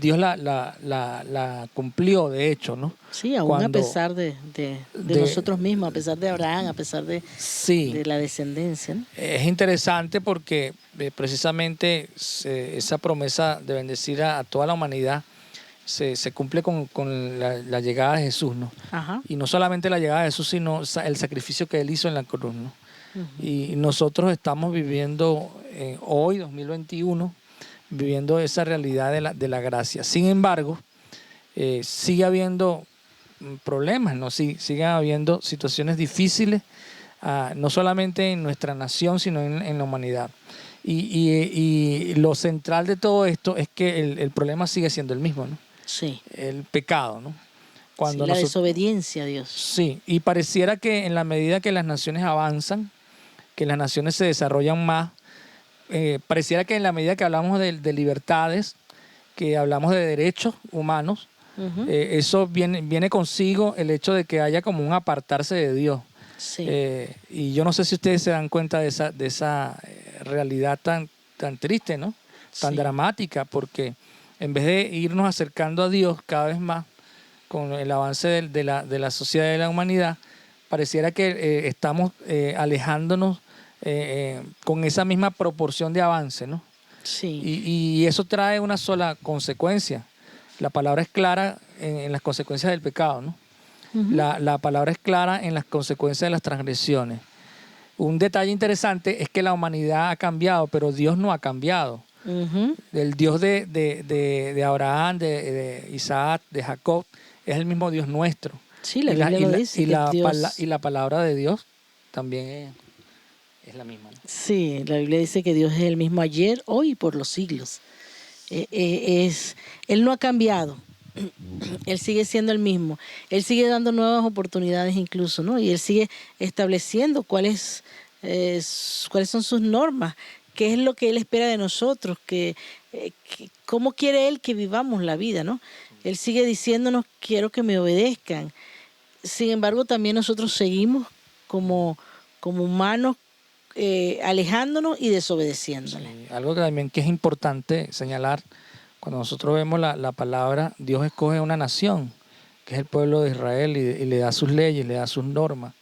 Dios la cumplió, de hecho, ¿no? Sí, aún a pesar de nosotros mismos, a pesar de Abraham, a pesar de la descendencia, ¿no? Es interesante porque precisamente esa promesa de bendecir a toda la humanidad se cumple con la llegada de Jesús, ¿no? Ajá. Y no solamente la llegada de Jesús, sino el sacrificio que Él hizo en la cruz, ¿no? Uh-huh. Y nosotros estamos viviendo hoy, 2021, viviendo esa realidad de la gracia. Sin embargo, sigue habiendo problemas, ¿no? Sigue habiendo situaciones difíciles, no solamente en nuestra nación, sino en la humanidad. Y lo central de todo esto es que el problema sigue siendo el mismo, ¿no? Sí. El pecado, ¿no? Cuando la desobediencia a Dios. Sí, y pareciera que en la medida que las naciones avanzan, que las naciones se desarrollan más, pareciera que en la medida que hablamos de libertades, que hablamos de derechos humanos, uh-huh. Eso viene consigo el hecho de que haya como un apartarse de Dios. Sí. Y yo no sé si ustedes se dan cuenta de esa realidad tan triste, ¿no? Tan sí. dramática, porque en vez de irnos acercando a Dios cada vez más con el avance de la sociedad y de la humanidad, pareciera que estamos alejándonos con esa misma proporción de avance, ¿no? Sí. Y eso trae una sola consecuencia. La palabra es clara en las consecuencias del pecado, ¿no? Uh-huh. La palabra es clara en las consecuencias de las transgresiones. Un detalle interesante es que la humanidad ha cambiado, pero Dios no ha cambiado. Uh-huh. El Dios de Abraham, de Isaac, de Jacob, es el mismo Dios nuestro. Sí, la Biblia lo dice. Y la palabra de Dios también es la misma, ¿no? Sí, la Biblia dice que Dios es el mismo ayer, hoy y por los siglos. Él no ha cambiado. Él sigue siendo el mismo. Él sigue dando nuevas oportunidades incluso, ¿no? Y Él sigue estableciendo cuáles son sus normas, qué es lo que Él espera de nosotros, cómo quiere Él que vivamos la vida, ¿no? Él sigue diciéndonos, quiero que me obedezcan. Sin embargo, también nosotros seguimos como humanos alejándonos y desobedeciéndole. Sí, algo que es importante señalar, cuando nosotros vemos la palabra, Dios escoge una nación, que es el pueblo de Israel, y le da sus leyes, le da sus normas.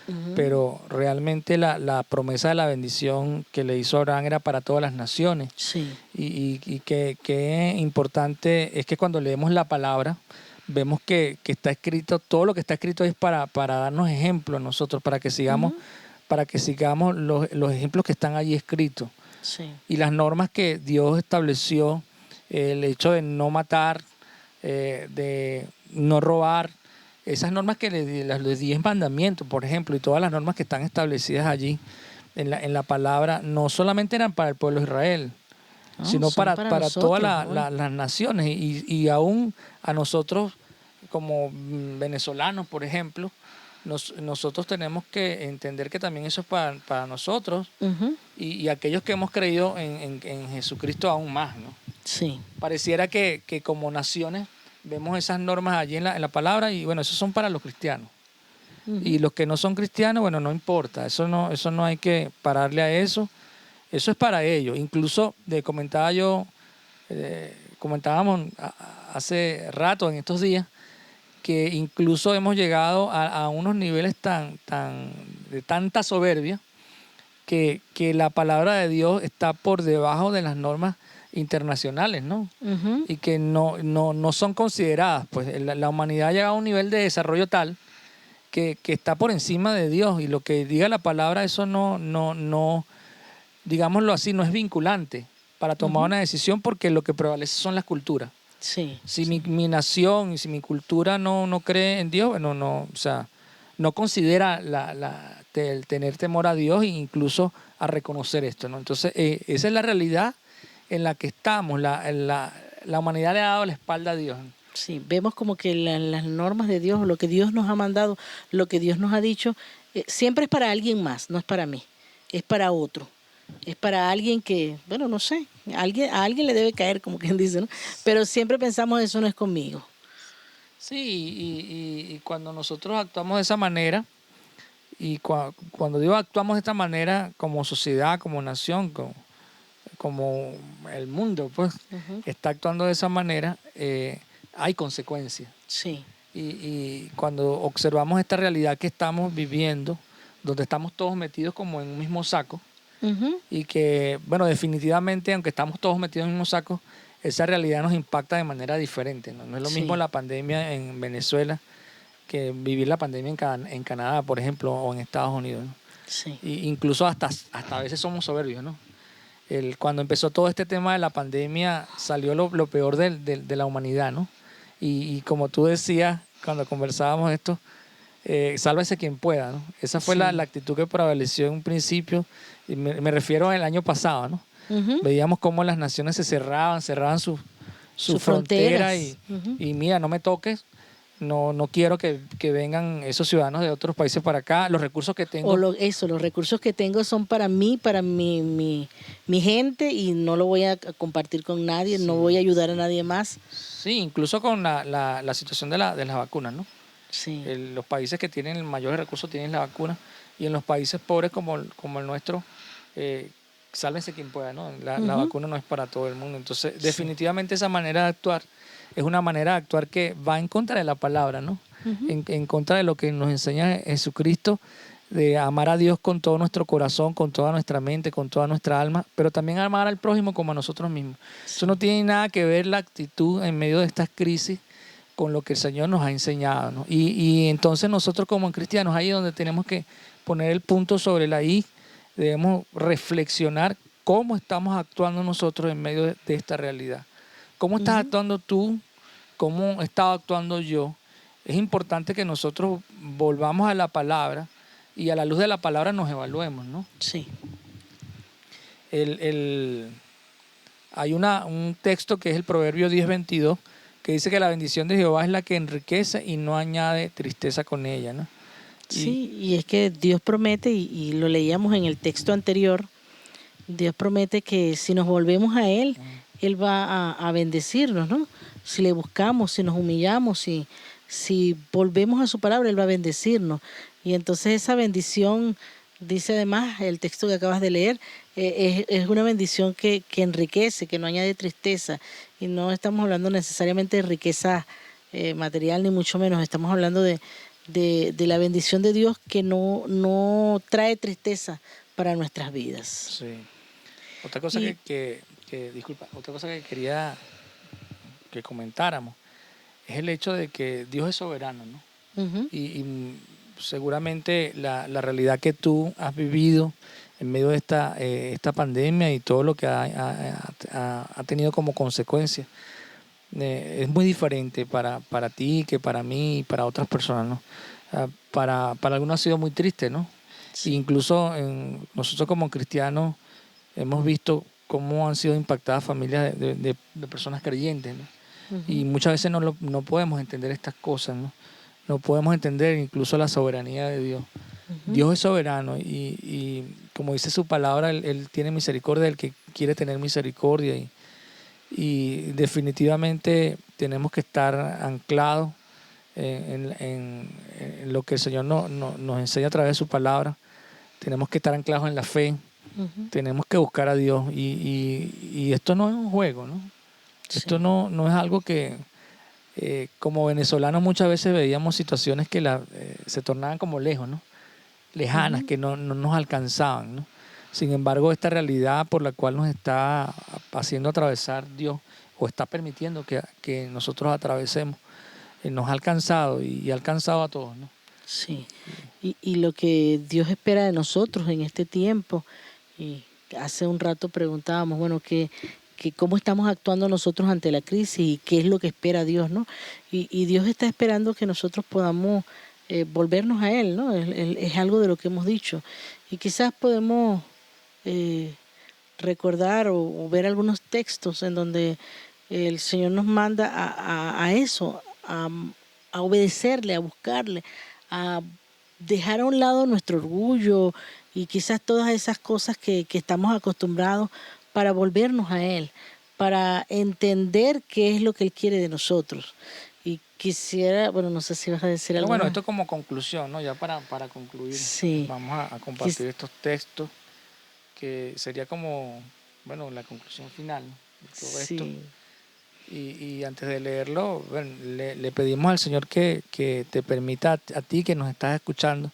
Uh-huh. Pero realmente la promesa de la bendición que le hizo Abraham era para todas las naciones. Sí. Y que importante es que cuando leemos la palabra, vemos que está escrito, todo lo que está escrito es para darnos ejemplo a nosotros, para que sigamos uh-huh. para que sigamos los ejemplos que están allí escritos. Sí. Y las normas que Dios estableció, el hecho de no matar, de no robar, esas normas que los 10 mandamientos, por ejemplo, y todas las normas que están establecidas allí en la palabra, no solamente eran para el pueblo de Israel, No, sino son para nosotros, todas ¿no? las naciones y aún a nosotros como venezolanos, por ejemplo, nosotros tenemos que entender que también eso es para nosotros Ujú. y aquellos que hemos creído en Jesucristo aún más, ¿no? Sí. Pareciera que como naciones vemos esas normas allí en la palabra y bueno, esos son para los cristianos. Ujú. Y los que no son cristianos, bueno, no importa, eso no hay que pararle a eso, eso es para ellos. Incluso comentábamos hace rato, en estos días, que incluso hemos llegado a unos niveles de tanta soberbia que la palabra de Dios está por debajo de las normas internacionales, ¿no? Ujú. Y que no son consideradas. Pues la humanidad ha llegado a un nivel de desarrollo tal que está por encima de Dios y lo que diga la palabra, eso no, digámoslo así, no es vinculante para tomar Ujú. una decisión porque lo que prevalece son las culturas. Sí. Si mi nación y si mi cultura no cree en Dios, bueno, o sea, no considera el tener temor a Dios e incluso a reconocer esto, ¿no? Entonces, esa es la realidad en la que estamos. La humanidad le ha dado la espalda a Dios, ¿no? Sí, vemos como que las normas de Dios, lo que Dios nos ha mandado, lo que Dios nos ha dicho, siempre es para alguien más, no es para mí, es para otro. Es para alguien que, bueno, no sé, a alguien le debe caer, como quien dice, ¿no? Pero siempre pensamos, eso no es conmigo. Sí, y cuando nosotros actuamos de esa manera, y cuando digo actuamos de esta manera como sociedad, como nación, como el mundo, pues, Ujú. está actuando de esa manera, hay consecuencias. Sí. Y cuando observamos esta realidad que estamos viviendo, donde estamos todos metidos como en un mismo saco, Ujú. y que, bueno, definitivamente, aunque estamos todos metidos en el mismo saco, esa realidad nos impacta de manera diferente, ¿no? No es lo mismo Sí. la pandemia en Venezuela que vivir la pandemia en Canadá, por ejemplo, o en Estados Unidos, ¿no? Sí. Y incluso hasta a veces somos soberbios, ¿no? Cuando empezó todo este tema de la pandemia, salió lo peor de la humanidad, ¿no? Y como tú decías, cuando conversábamos esto, sálvese quien pueda, ¿no? Esa fue Sí. la actitud que prevaleció en un principio, y me refiero al año pasado, ¿no? Ujú. Veíamos cómo las naciones se cerraban su Sus frontera fronteras. Ujú. y mira, no me toques, no quiero que vengan esos ciudadanos de otros países para acá, los recursos que tengo. Los recursos que tengo son para mí, para mi gente y no lo voy a compartir con nadie, no voy a ayudar a nadie más. Sí, incluso con la situación de las vacunas, ¿no? Sí. Los países que tienen mayores recursos tienen la vacuna y en los países pobres como el nuestro, sálvese quien pueda, ¿no? La Ujú. vacuna no es para todo el mundo. Entonces, definitivamente esa manera de actuar es una manera de actuar que va en contra de la palabra, ¿no? Ujú. En contra de lo que nos enseña Jesucristo, de amar a Dios con todo nuestro corazón, con toda nuestra mente, con toda nuestra alma, pero también amar al prójimo como a nosotros mismos. Eso no tiene nada que ver la actitud en medio de estas crisis con lo que el Señor nos ha enseñado, ¿no? Y entonces nosotros como cristianos, ahí es donde tenemos que poner el punto sobre la I, debemos reflexionar cómo estamos actuando nosotros en medio de esta realidad. ¿Cómo estás actuando tú? ¿Cómo he estado actuando yo? Es importante que nosotros volvamos a la palabra y a la luz de la palabra nos evaluemos, ¿no? Sí. Hay un texto que es el Proverbio 10:22 que dice que la bendición de Jehová es la que enriquece y no añade tristeza con ella, ¿no? Sí, y es que Dios promete, y lo leíamos en el texto anterior, Dios promete que si nos volvemos a Él, Él va a bendecirnos, ¿no? Si le buscamos, si nos humillamos, si volvemos a su palabra, Él va a bendecirnos. Y entonces esa bendición, dice además el texto que acabas de leer, es una bendición que enriquece, que no añade tristeza. Y no estamos hablando necesariamente de riqueza material, ni mucho menos. Estamos hablando de la bendición de Dios que no trae tristeza para nuestras vidas. Sí. Otra cosa Y- disculpa, otra cosa que quería que comentáramos es el hecho de que Dios es soberano, ¿no? Ujú. Y seguramente la realidad que tú has vivido en medio de esta pandemia y todo lo que ha tenido como consecuencia, es muy diferente para ti que para mí y para otras personas, ¿no? Para algunos ha sido muy triste, ¿no? Sí. Incluso nosotros como cristianos hemos visto cómo han sido impactadas familias de personas creyentes, ¿no? Y muchas veces no podemos entender estas cosas, ¿no? No podemos entender incluso la soberanía de Dios. Dios es soberano y como dice su palabra, Él tiene misericordia del que quiere tener misericordia y definitivamente tenemos que estar anclados en lo que el Señor nos enseña a través de su palabra. Tenemos que estar anclados en la fe, tenemos que buscar a Dios y esto no es un juego, ¿no? Esto no es algo que como venezolanos muchas veces veíamos situaciones que se tornaban como lejos, ¿no? Lejanas, que no nos alcanzaban, ¿no? Sin embargo, esta realidad por la cual nos está haciendo atravesar Dios o está permitiendo que nosotros atravesemos, nos ha alcanzado y ha alcanzado a todos, ¿no? Sí, y lo que Dios espera de nosotros en este tiempo, y hace un rato preguntábamos, bueno, que cómo estamos actuando nosotros ante la crisis y qué es lo que espera Dios, ¿no? Y Dios está esperando que nosotros podamos volvernos a Él, ¿no? Es algo de lo que hemos dicho. Y quizás podemos recordar o ver algunos textos en donde el Señor nos manda a eso, a obedecerle, a buscarle, a dejar a un lado nuestro orgullo y quizás todas esas cosas que estamos acostumbrados para volvernos a Él, para entender qué es lo que Él quiere de nosotros. Y quisiera, bueno, no sé si vas a decir algo. Bueno, más. esto como conclusión, ¿no? Ya para concluir, Sí. vamos a compartir estos textos que sería como, bueno, la conclusión final, ¿no? De todo Sí. esto. Y antes de leerlo, bueno, le pedimos al Señor que te permita a ti que nos estás escuchando,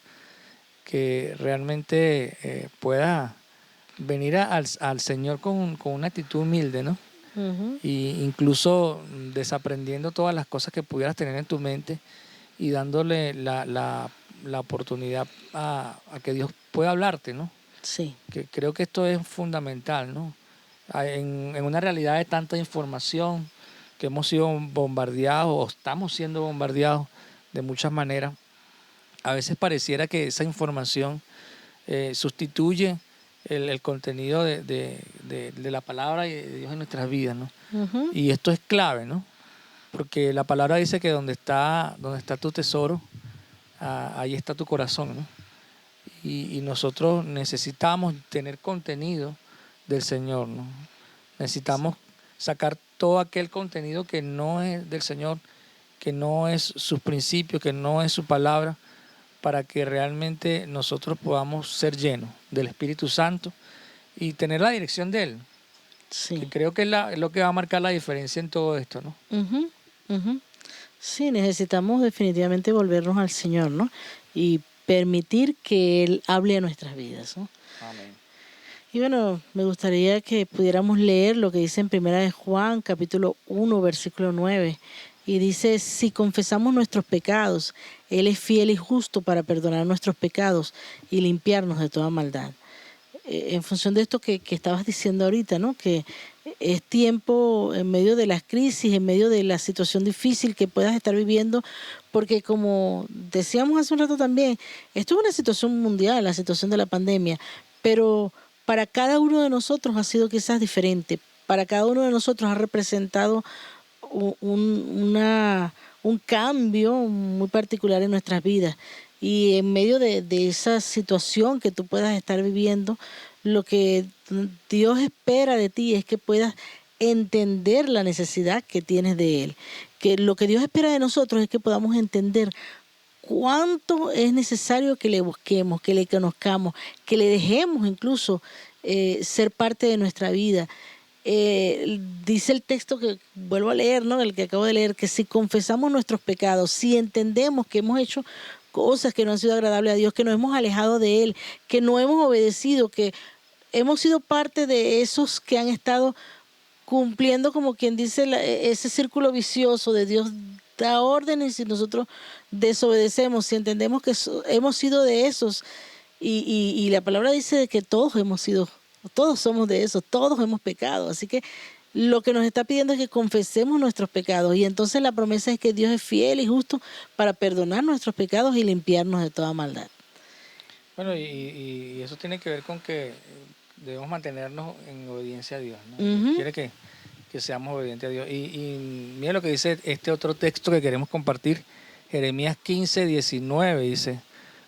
que realmente pueda venir al Señor con una actitud humilde, ¿no? Y incluso desaprendiendo todas las cosas que pudieras tener en tu mente y dándole la oportunidad a que Dios pueda hablarte, ¿no? Sí. Que creo que esto es fundamental, ¿no? En una realidad de tanta información que hemos sido bombardeados o estamos siendo bombardeados de muchas maneras, a veces pareciera que esa información sustituye el contenido de la palabra y de Dios en nuestras vidas, ¿no? Y esto es clave, ¿no? Porque la palabra dice que donde está tu tesoro, ahí está tu corazón, ¿no? Y nosotros necesitamos tener contenido del Señor, ¿no? Necesitamos sacar todo aquel contenido que no es del Señor, que no es sus principios, que no es su palabra, para que realmente nosotros podamos ser llenos del Espíritu Santo y tener la dirección de Él. Sí. Que creo que es lo que va a marcar la diferencia en todo esto, ¿no? Sí, necesitamos definitivamente volvernos al Señor, ¿no? Y permitir que Él hable a nuestras vidas, ¿no? Amén. Y bueno, me gustaría que pudiéramos leer lo que dice en 1 de Juan, capítulo 1, versículo 9. Y dice, si confesamos nuestros pecados, Él es fiel y justo para perdonar nuestros pecados y limpiarnos de toda maldad. En función de esto que estabas diciendo ahorita, ¿no? Que es tiempo en medio de las crisis, en medio de la situación difícil que puedas estar viviendo, porque como decíamos hace un rato también, esto es una situación mundial, la situación de la pandemia, pero para cada uno de nosotros ha sido quizás diferente, para cada uno de nosotros ha representado un cambio muy particular en nuestras vidas. Y en medio de esa situación que tú puedas estar viviendo, lo que Dios espera de ti es que puedas entender la necesidad que tienes de Él. Que lo que Dios espera de nosotros es que podamos entender cuánto es necesario que le busquemos, que le conozcamos, que le dejemos incluso ser parte de nuestra vida. Dice el texto que vuelvo a leer, ¿no? El que acabo de leer, que si confesamos nuestros pecados, si entendemos que hemos hecho cosas que no han sido agradables a Dios, que nos hemos alejado de Él, que no hemos obedecido, que hemos sido parte de esos que han estado cumpliendo, como quien dice, ese círculo vicioso de Dios da órdenes y nosotros desobedecemos, si entendemos que hemos sido de esos, y la palabra dice que todos somos de esos, todos hemos pecado, así que lo que nos está pidiendo es que confesemos nuestros pecados, y entonces la promesa es que Dios es fiel y justo para perdonar nuestros pecados y limpiarnos de toda maldad. Bueno, y eso tiene que ver con que debemos mantenernos en obediencia a Dios, ¿no? Ujú. Quiere que seamos obedientes a Dios. Y mira lo que dice este otro texto que queremos compartir, Jeremías 15, 19, dice: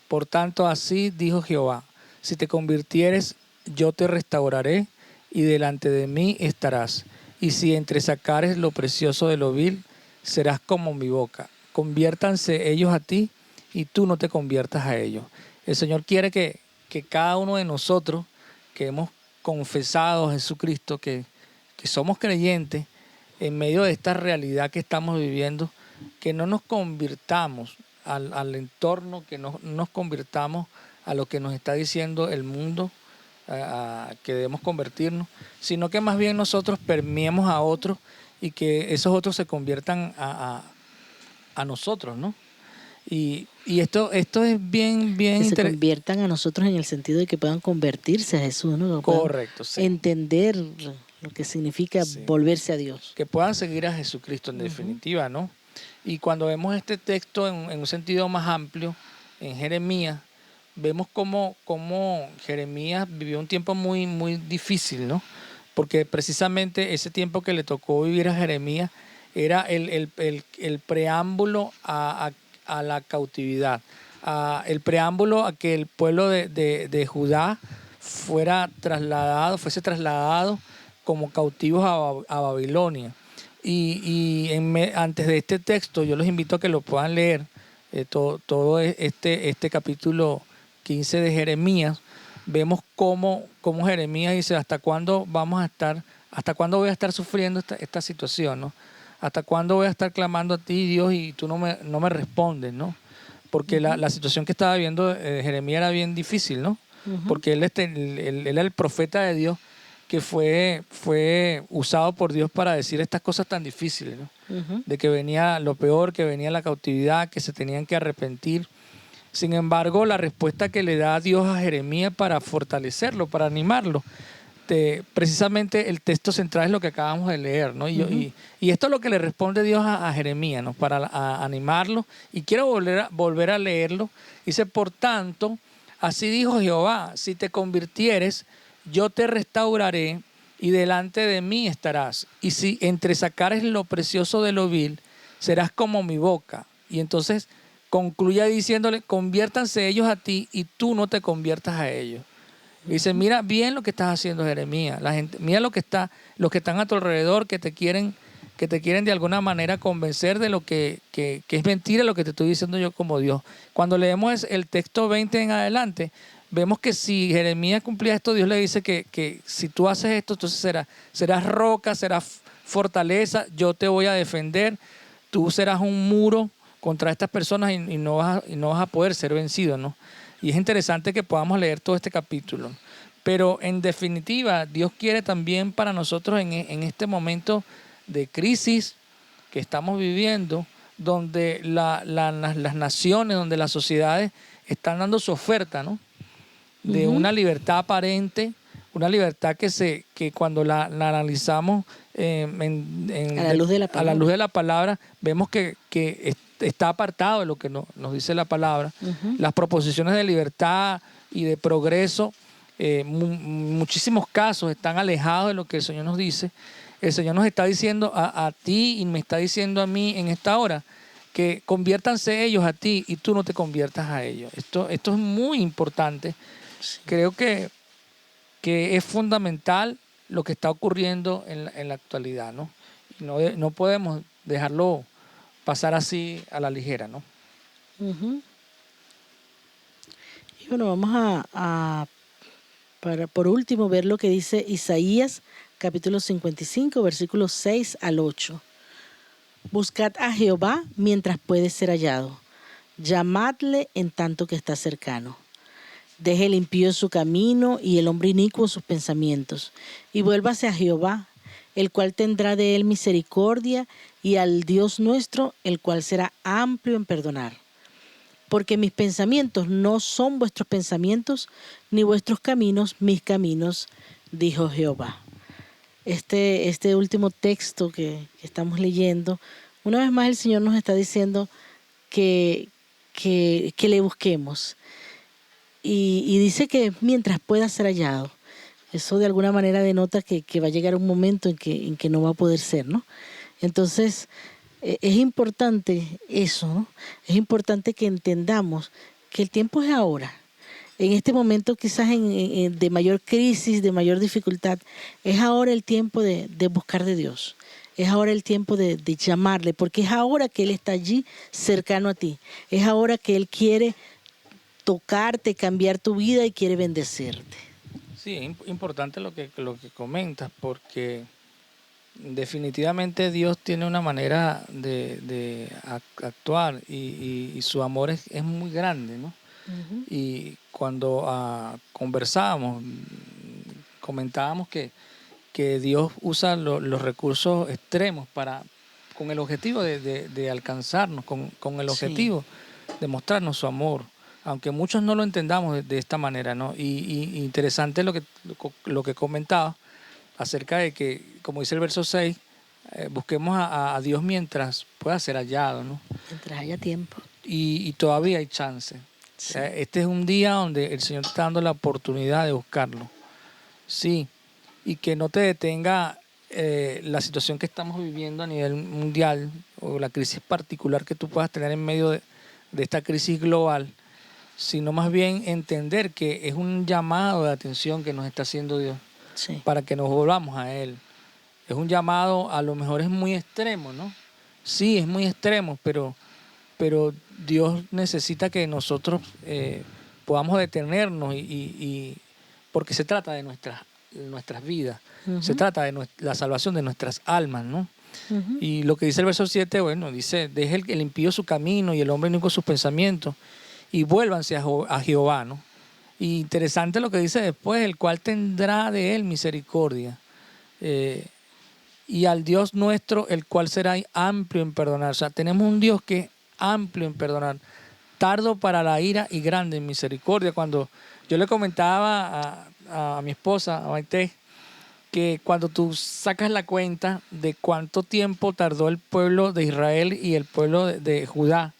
por tanto, así dijo Jehová, si te convirtieres, yo te restauraré, y delante de mí estarás. Y si entresacares lo precioso de lo vil, serás como mi boca. Conviértanse ellos a ti, y tú no te conviertas a ellos. El Señor quiere que cada uno de nosotros, que hemos confesado a Jesucristo, que somos creyentes, en medio de esta realidad que estamos viviendo, que no nos convirtamos al entorno, que no nos convirtamos a lo que nos está diciendo el mundo, que debemos convertirnos, sino que más bien nosotros permeemos a otros y que esos otros se conviertan a nosotros, ¿no? Y esto es bien Que se conviertan a nosotros en el sentido de que puedan convertirse a Jesús, ¿no? correcto, sí. Entender lo que significa volverse a Dios. Que puedan seguir a Jesucristo en definitiva, ¿no? Y cuando vemos este texto en un sentido más amplio, en Jeremías, vemos cómo Jeremías vivió un tiempo muy, muy difícil, ¿no? Porque precisamente ese tiempo que le tocó vivir a Jeremías era el preámbulo a la cautividad, el preámbulo a que el pueblo de Judá fuese trasladado como cautivos a Babilonia. Antes de este texto, yo los invito a que lo puedan leer, todo este capítulo 15 de Jeremías. Vemos cómo Jeremías dice: ¿hasta cuándo voy a estar sufriendo esta situación, ¿no? ¿Hasta cuándo voy a estar clamando a ti, Dios, y tú no me respondes, ¿no? Porque la situación que estaba viviendo Jeremías era bien difícil, ¿no? Porque él era el profeta de Dios, que fue usado por Dios para decir estas cosas tan difíciles, ¿no? De que venía lo peor, que venía la cautividad, que se tenían que arrepentir. Sin embargo, la respuesta que le da Dios a Jeremías para fortalecerlo, para animarlo, precisamente el texto central es lo que acabamos de leer, ¿no? Y esto es lo que le responde Dios a Jeremías, ¿no? Para animarlo. Y quiero volver a leerlo. Dice: por tanto, así dijo Jehová, si te convirtieres, yo te restauraré, y delante de mí estarás. Y si entresacares lo precioso de lo vil, serás como mi boca. Y entonces concluye diciéndole: conviértanse ellos a ti, y tú no te conviertas a ellos. Y dice: mira bien lo que estás haciendo, Jeremías. La gente, mira los que están a tu alrededor, que te quieren de alguna manera convencer de lo que es mentira lo que te estoy diciendo yo como Dios. Cuando leemos el texto 20 en adelante, vemos que si Jeremías cumplía esto, Dios le dice que si tú haces esto, entonces serás roca, serás fortaleza, yo te voy a defender, tú serás un muro contra estas personas y no vas a poder ser vencido, ¿no? Y es interesante que podamos leer todo este capítulo. Pero en definitiva, Dios quiere también para nosotros en este momento de crisis que estamos viviendo, donde las naciones, donde las sociedades están dando su oferta, ¿no? De una libertad aparente, una libertad que cuando la analizamos a la luz de la palabra, vemos que está apartado de lo que nos dice la palabra. Las proposiciones de libertad y de progreso, muchísimos casos están alejados de lo que el Señor nos dice. El Señor nos está diciendo a ti y me está diciendo a mí en esta hora que conviértanse ellos a ti y tú no te conviertas a ellos. Esto es muy importante. Sí. Creo que es fundamental lo que está ocurriendo en la actualidad, ¿no? No podemos dejarlo pasar así a la ligera, ¿no? Y bueno, vamos para por último ver lo que dice Isaías capítulo 55, versículos 6 al 8. Buscad a Jehová mientras puede ser hallado. Llamadle en tanto que está cercano. Deje el impío su camino y el hombre inicuo sus pensamientos. Y vuélvase a Jehová, el cual tendrá de él misericordia, y al Dios nuestro, el cual será amplio en perdonar. Porque mis pensamientos no son vuestros pensamientos, ni vuestros caminos mis caminos, dijo Jehová. Este último texto que estamos leyendo, una vez más el Señor nos está diciendo que le busquemos. Y dice que mientras pueda ser hallado. Eso de alguna manera denota que va a llegar un momento en que no va a poder ser, ¿no? Entonces, es importante eso, ¿no? Es importante que entendamos que el tiempo es ahora. En este momento quizás de mayor crisis, de mayor dificultad, es ahora el tiempo de buscar de Dios. Es ahora el tiempo de llamarle, porque es ahora que Él está allí cercano a ti. Es ahora que Él quiere tocarte, cambiar tu vida y quiere bendecirte. Sí, es importante lo que comentas, porque definitivamente Dios tiene una manera de actuar y su amor es muy grande, ¿no? Uh-huh. Y cuando conversábamos, comentábamos que Dios usa los recursos extremos con el objetivo de alcanzarnos, con el objetivo de mostrarnos su amor, aunque muchos no lo entendamos de esta manera, ¿no? Y interesante lo que comentaba acerca de que, como dice el verso 6, busquemos a Dios mientras pueda ser hallado, ¿no? Mientras haya tiempo. Y todavía hay chance. Sí. O sea, este es un día donde el Señor te está dando la oportunidad de buscarlo. Sí, y que no te detenga la situación que estamos viviendo a nivel mundial o la crisis particular que tú puedas tener en medio de esta crisis global, sino más bien entender que es un llamado de atención que nos está haciendo Dios para que nos volvamos a Él. Es un llamado, a lo mejor es muy extremo, ¿no? Sí, es muy extremo, pero Dios necesita que nosotros podamos detenernos y porque se trata de nuestras vidas, uh-huh. Se trata de la salvación de nuestras almas, ¿no? Uh-huh. Y lo que dice el verso 7, bueno, dice, deje el impío su camino y el hombre inicuo sus pensamientos y vuélvanse a Jehová, ¿no? Y interesante lo que dice después, el cual tendrá de él misericordia. Y al Dios nuestro, el cual será amplio en perdonar. O sea, tenemos un Dios que es amplio en perdonar, tardo para la ira y grande en misericordia. Cuando yo le comentaba a mi esposa, a Maite, que cuando tú sacas la cuenta de cuánto tiempo tardó el pueblo de Israel y el pueblo de Judá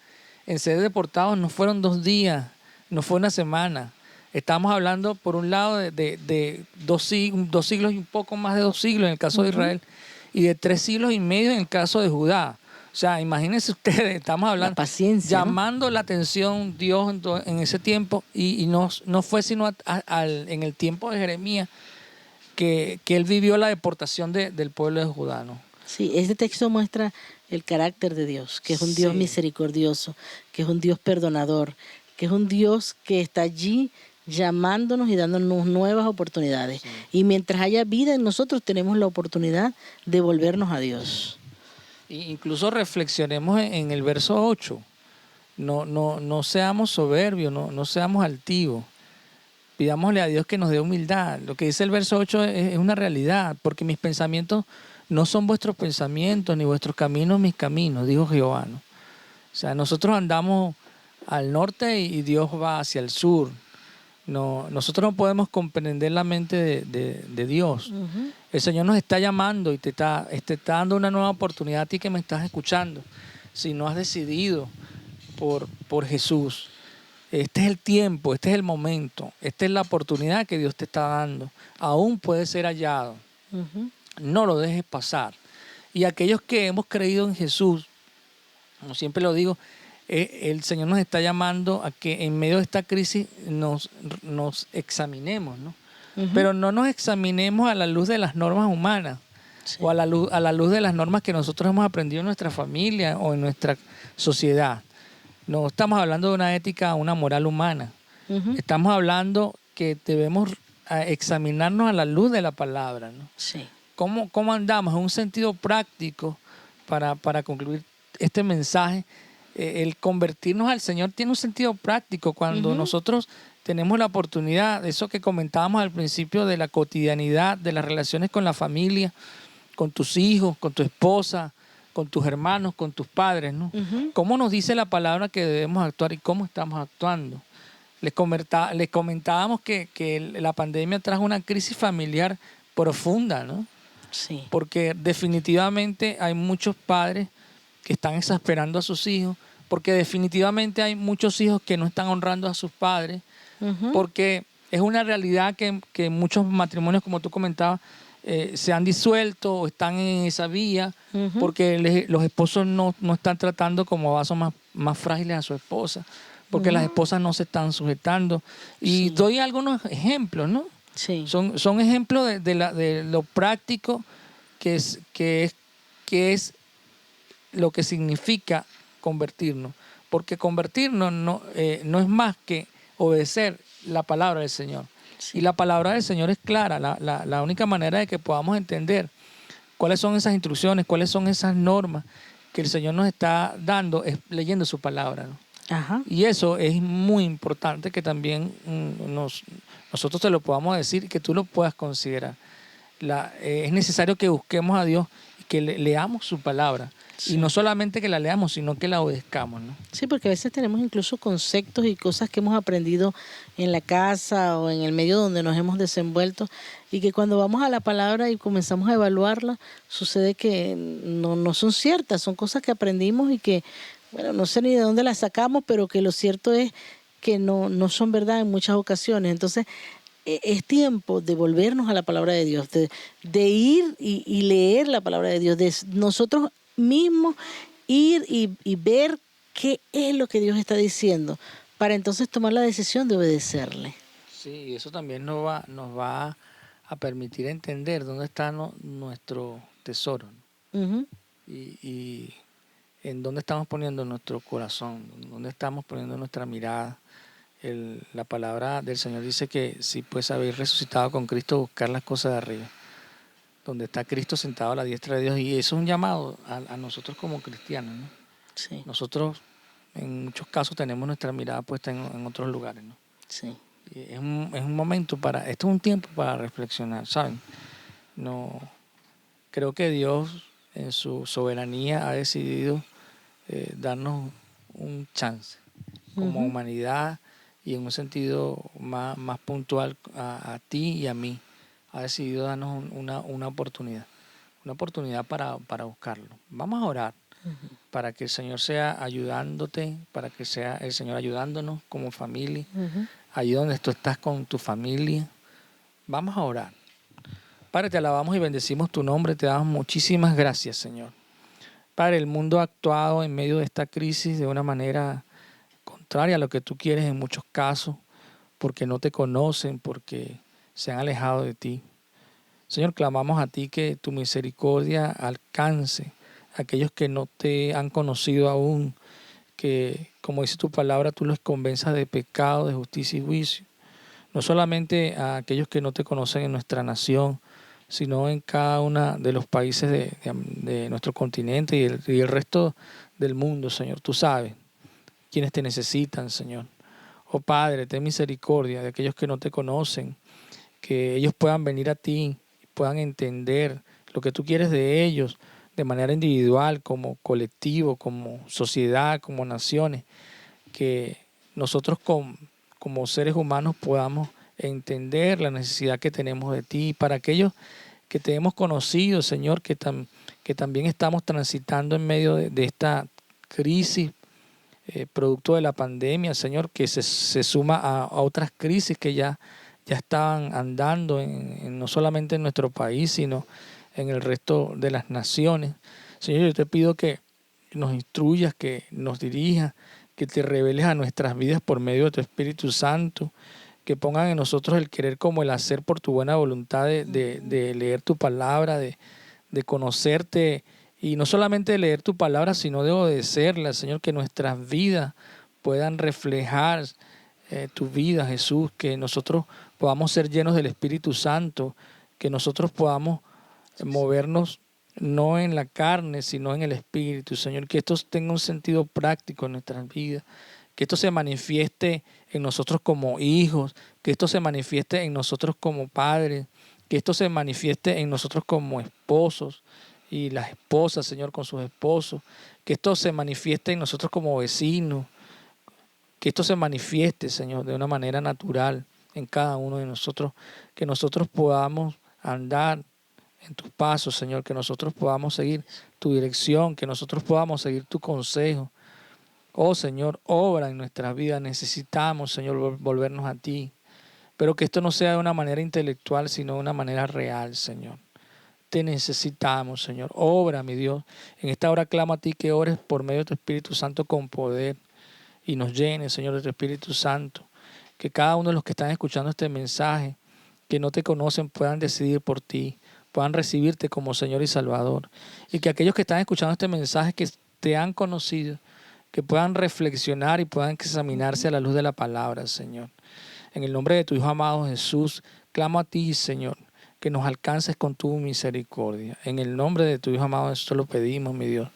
en ser deportados, no fueron 2 días, no fue una semana. Estamos hablando, por un lado, de 2 siglos y un poco más de 2 siglos en el caso de Israel, y de 3 siglos y medio en el caso de Judá. O sea, imagínense ustedes, estamos hablando, la paciencia, llamando, ¿no?, la atención Dios en ese tiempo, y no fue sino en el tiempo de Jeremías que él vivió la deportación del pueblo de Judá, ¿no? Sí, este texto muestra el carácter de Dios, que es un Dios misericordioso, que es un Dios perdonador, que es un Dios que está allí llamándonos y dándonos nuevas oportunidades. Sí. Y mientras haya vida en nosotros, tenemos la oportunidad de volvernos a Dios. Incluso reflexionemos en el verso 8. No seamos soberbios, no seamos altivos. Pidámosle a Dios que nos dé humildad. Lo que dice el verso 8 es una realidad, porque mis pensamientos no son vuestros pensamientos, ni vuestros caminos mis caminos, dijo Jehová, ¿no? O sea, nosotros andamos al norte y Dios va hacia el sur. Nosotros no podemos comprender la mente de Dios. Uh-huh. El Señor nos está llamando y te está dando una nueva oportunidad a ti que me estás escuchando. Si no has decidido por Jesús, este es el tiempo, este es el momento, esta es la oportunidad que Dios te está dando. Aún puede ser hallado. Uh-huh. No lo dejes pasar. Y aquellos que hemos creído en Jesús, como siempre lo digo, el Señor nos está llamando a que en medio de esta crisis nos examinemos, ¿no? Uh-huh. Pero no nos examinemos a la luz de las normas humanas, sí, o a la luz de las normas que nosotros hemos aprendido en nuestra familia o en nuestra sociedad. No estamos hablando de una ética, una moral humana. Uh-huh. Estamos hablando que debemos examinarnos a la luz de la palabra, ¿no? Sí. ¿Cómo andamos? En un sentido práctico, para concluir este mensaje, el convertirnos al Señor tiene un sentido práctico cuando uh-huh. nosotros tenemos la oportunidad, eso que comentábamos al principio de la cotidianidad, de las relaciones con la familia, con tus hijos, con tu esposa, con tus hermanos, con tus padres, ¿no? ¿Cómo nos dice la palabra que debemos actuar y cómo estamos actuando? Les comentábamos que la pandemia trajo una crisis familiar profunda, ¿no? Sí. Porque definitivamente hay muchos padres que están exasperando a sus hijos, porque definitivamente hay muchos hijos que no están honrando a sus padres, porque es una realidad que muchos matrimonios, como tú comentabas, se han disuelto o están en esa vía, porque los esposos no están tratando como vasos más frágiles a su esposa, porque las esposas no se están sujetando. Y doy algunos ejemplos, ¿no? Sí. Son ejemplos de lo práctico que es lo que significa convertirnos. Porque convertirnos no es más que obedecer la palabra del Señor. Sí. Y la palabra del Señor es clara. La única manera de que podamos entender cuáles son esas instrucciones, cuáles son esas normas que el Señor nos está dando es leyendo su palabra, ¿no? Ajá. Y eso es muy importante que también nosotros te lo podamos decir y que tú lo puedas considerar. Es necesario que busquemos a Dios y que leamos su palabra. Sí. Y no solamente que la leamos, sino que la obedezcamos, ¿no? Sí, porque a veces tenemos incluso conceptos y cosas que hemos aprendido en la casa o en el medio donde nos hemos desenvuelto y que cuando vamos a la palabra y comenzamos a evaluarla, sucede que no son ciertas, son cosas que aprendimos y que, bueno, no sé ni de dónde las sacamos, pero que lo cierto es que no son verdad en muchas ocasiones. Entonces, es tiempo de volvernos a la palabra de Dios, de ir y leer la palabra de Dios, de nosotros mismos ir y ver qué es lo que Dios está diciendo, para entonces tomar la decisión de obedecerle. Sí, y eso también nos va a permitir entender dónde está nuestro tesoro, ¿no? Y en dónde estamos poniendo nuestro corazón, dónde estamos poniendo nuestra mirada. La palabra del Señor dice que si pues habéis resucitado con Cristo, buscar las cosas de arriba, donde está Cristo sentado a la diestra de Dios. Y eso es un llamado a nosotros como cristianos, ¿no? Sí. Nosotros en muchos casos tenemos nuestra mirada puesta en otros lugares, ¿no? Sí. Y es un momento esto es un tiempo para reflexionar, ¿saben? No, creo que Dios en su soberanía ha decidido darnos un chance como humanidad y en un sentido más puntual a ti y a mí. Ha decidido darnos una oportunidad para buscarlo. Vamos a orar para que el Señor sea ayudándote, para que sea el Señor ayudándonos como familia, allí donde tú estás con tu familia. Vamos a orar. Padre, te alabamos y bendecimos tu nombre, te damos muchísimas gracias, Señor. Padre, el mundo ha actuado en medio de esta crisis de una manera contraria a lo que tú quieres en muchos casos, porque no te conocen, porque se han alejado de ti. Señor, clamamos a ti que tu misericordia alcance a aquellos que no te han conocido aún, que, como dice tu palabra, tú los convenzas de pecado, de justicia y juicio. No solamente a aquellos que no te conocen en nuestra nación, sino en cada uno de los países de nuestro continente y el resto del mundo, Señor. Tú sabes quienes te necesitan, Señor. Oh Padre, ten misericordia de aquellos que no te conocen, que ellos puedan venir a ti, puedan entender lo que tú quieres de ellos de manera individual, como colectivo, como sociedad, como naciones, que nosotros como seres humanos podamos entender la necesidad que tenemos de ti. Para aquellos que te hemos conocido, Señor, que también estamos transitando en medio de esta crisis, producto de la pandemia, Señor, que se suma a otras crisis que ya estaban andando no solamente en nuestro país, sino en el resto de las naciones. Señor, yo te pido que nos instruyas, que nos dirijas, que te reveles a nuestras vidas por medio de tu Espíritu Santo, que pongan en nosotros el querer como el hacer por tu buena voluntad de leer tu palabra, de conocerte, y no solamente de leer tu palabra, sino de obedecerla, Señor, que nuestras vidas puedan reflejar tu vida, Jesús, que nosotros podamos ser llenos del Espíritu Santo, que nosotros podamos movernos no en la carne, sino en el Espíritu, Señor, que esto tenga un sentido práctico en nuestras vidas, que esto se manifieste en nosotros como hijos, que esto se manifieste en nosotros como padres, Que esto se manifieste en nosotros como esposos y las esposas, Señor, con sus esposos. Que esto se manifieste en nosotros como vecinos. Que esto se manifieste, Señor, de una manera natural en cada uno de nosotros. Que nosotros podamos andar en tus pasos, Señor. Que nosotros podamos seguir tu dirección. Que nosotros podamos seguir tu consejo. Oh, Señor, obra en nuestras vidas. Necesitamos, Señor, volvernos a ti. Pero que esto no sea de una manera intelectual, sino de una manera real, Señor. Te necesitamos, Señor. Obra, mi Dios. En esta hora clamo a ti que ores por medio de tu Espíritu Santo con poder y nos llenes, Señor, de tu Espíritu Santo. Que cada uno de los que están escuchando este mensaje, que no te conocen, puedan decidir por ti, puedan recibirte como Señor y Salvador. Y que aquellos que están escuchando este mensaje, que te han conocido, que puedan reflexionar y puedan examinarse a la luz de la palabra, Señor. En el nombre de tu Hijo amado Jesús, clamo a ti, Señor, que nos alcances con tu misericordia. En el nombre de tu Hijo amado Jesús lo pedimos, mi Dios.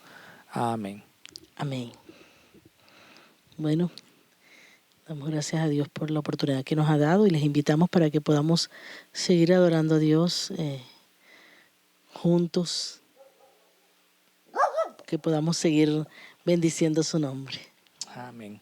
Amén. Amén. Bueno, damos gracias a Dios por la oportunidad que nos ha dado y les invitamos para que podamos seguir adorando a Dios juntos, que podamos seguir bendiciendo su nombre. Amén.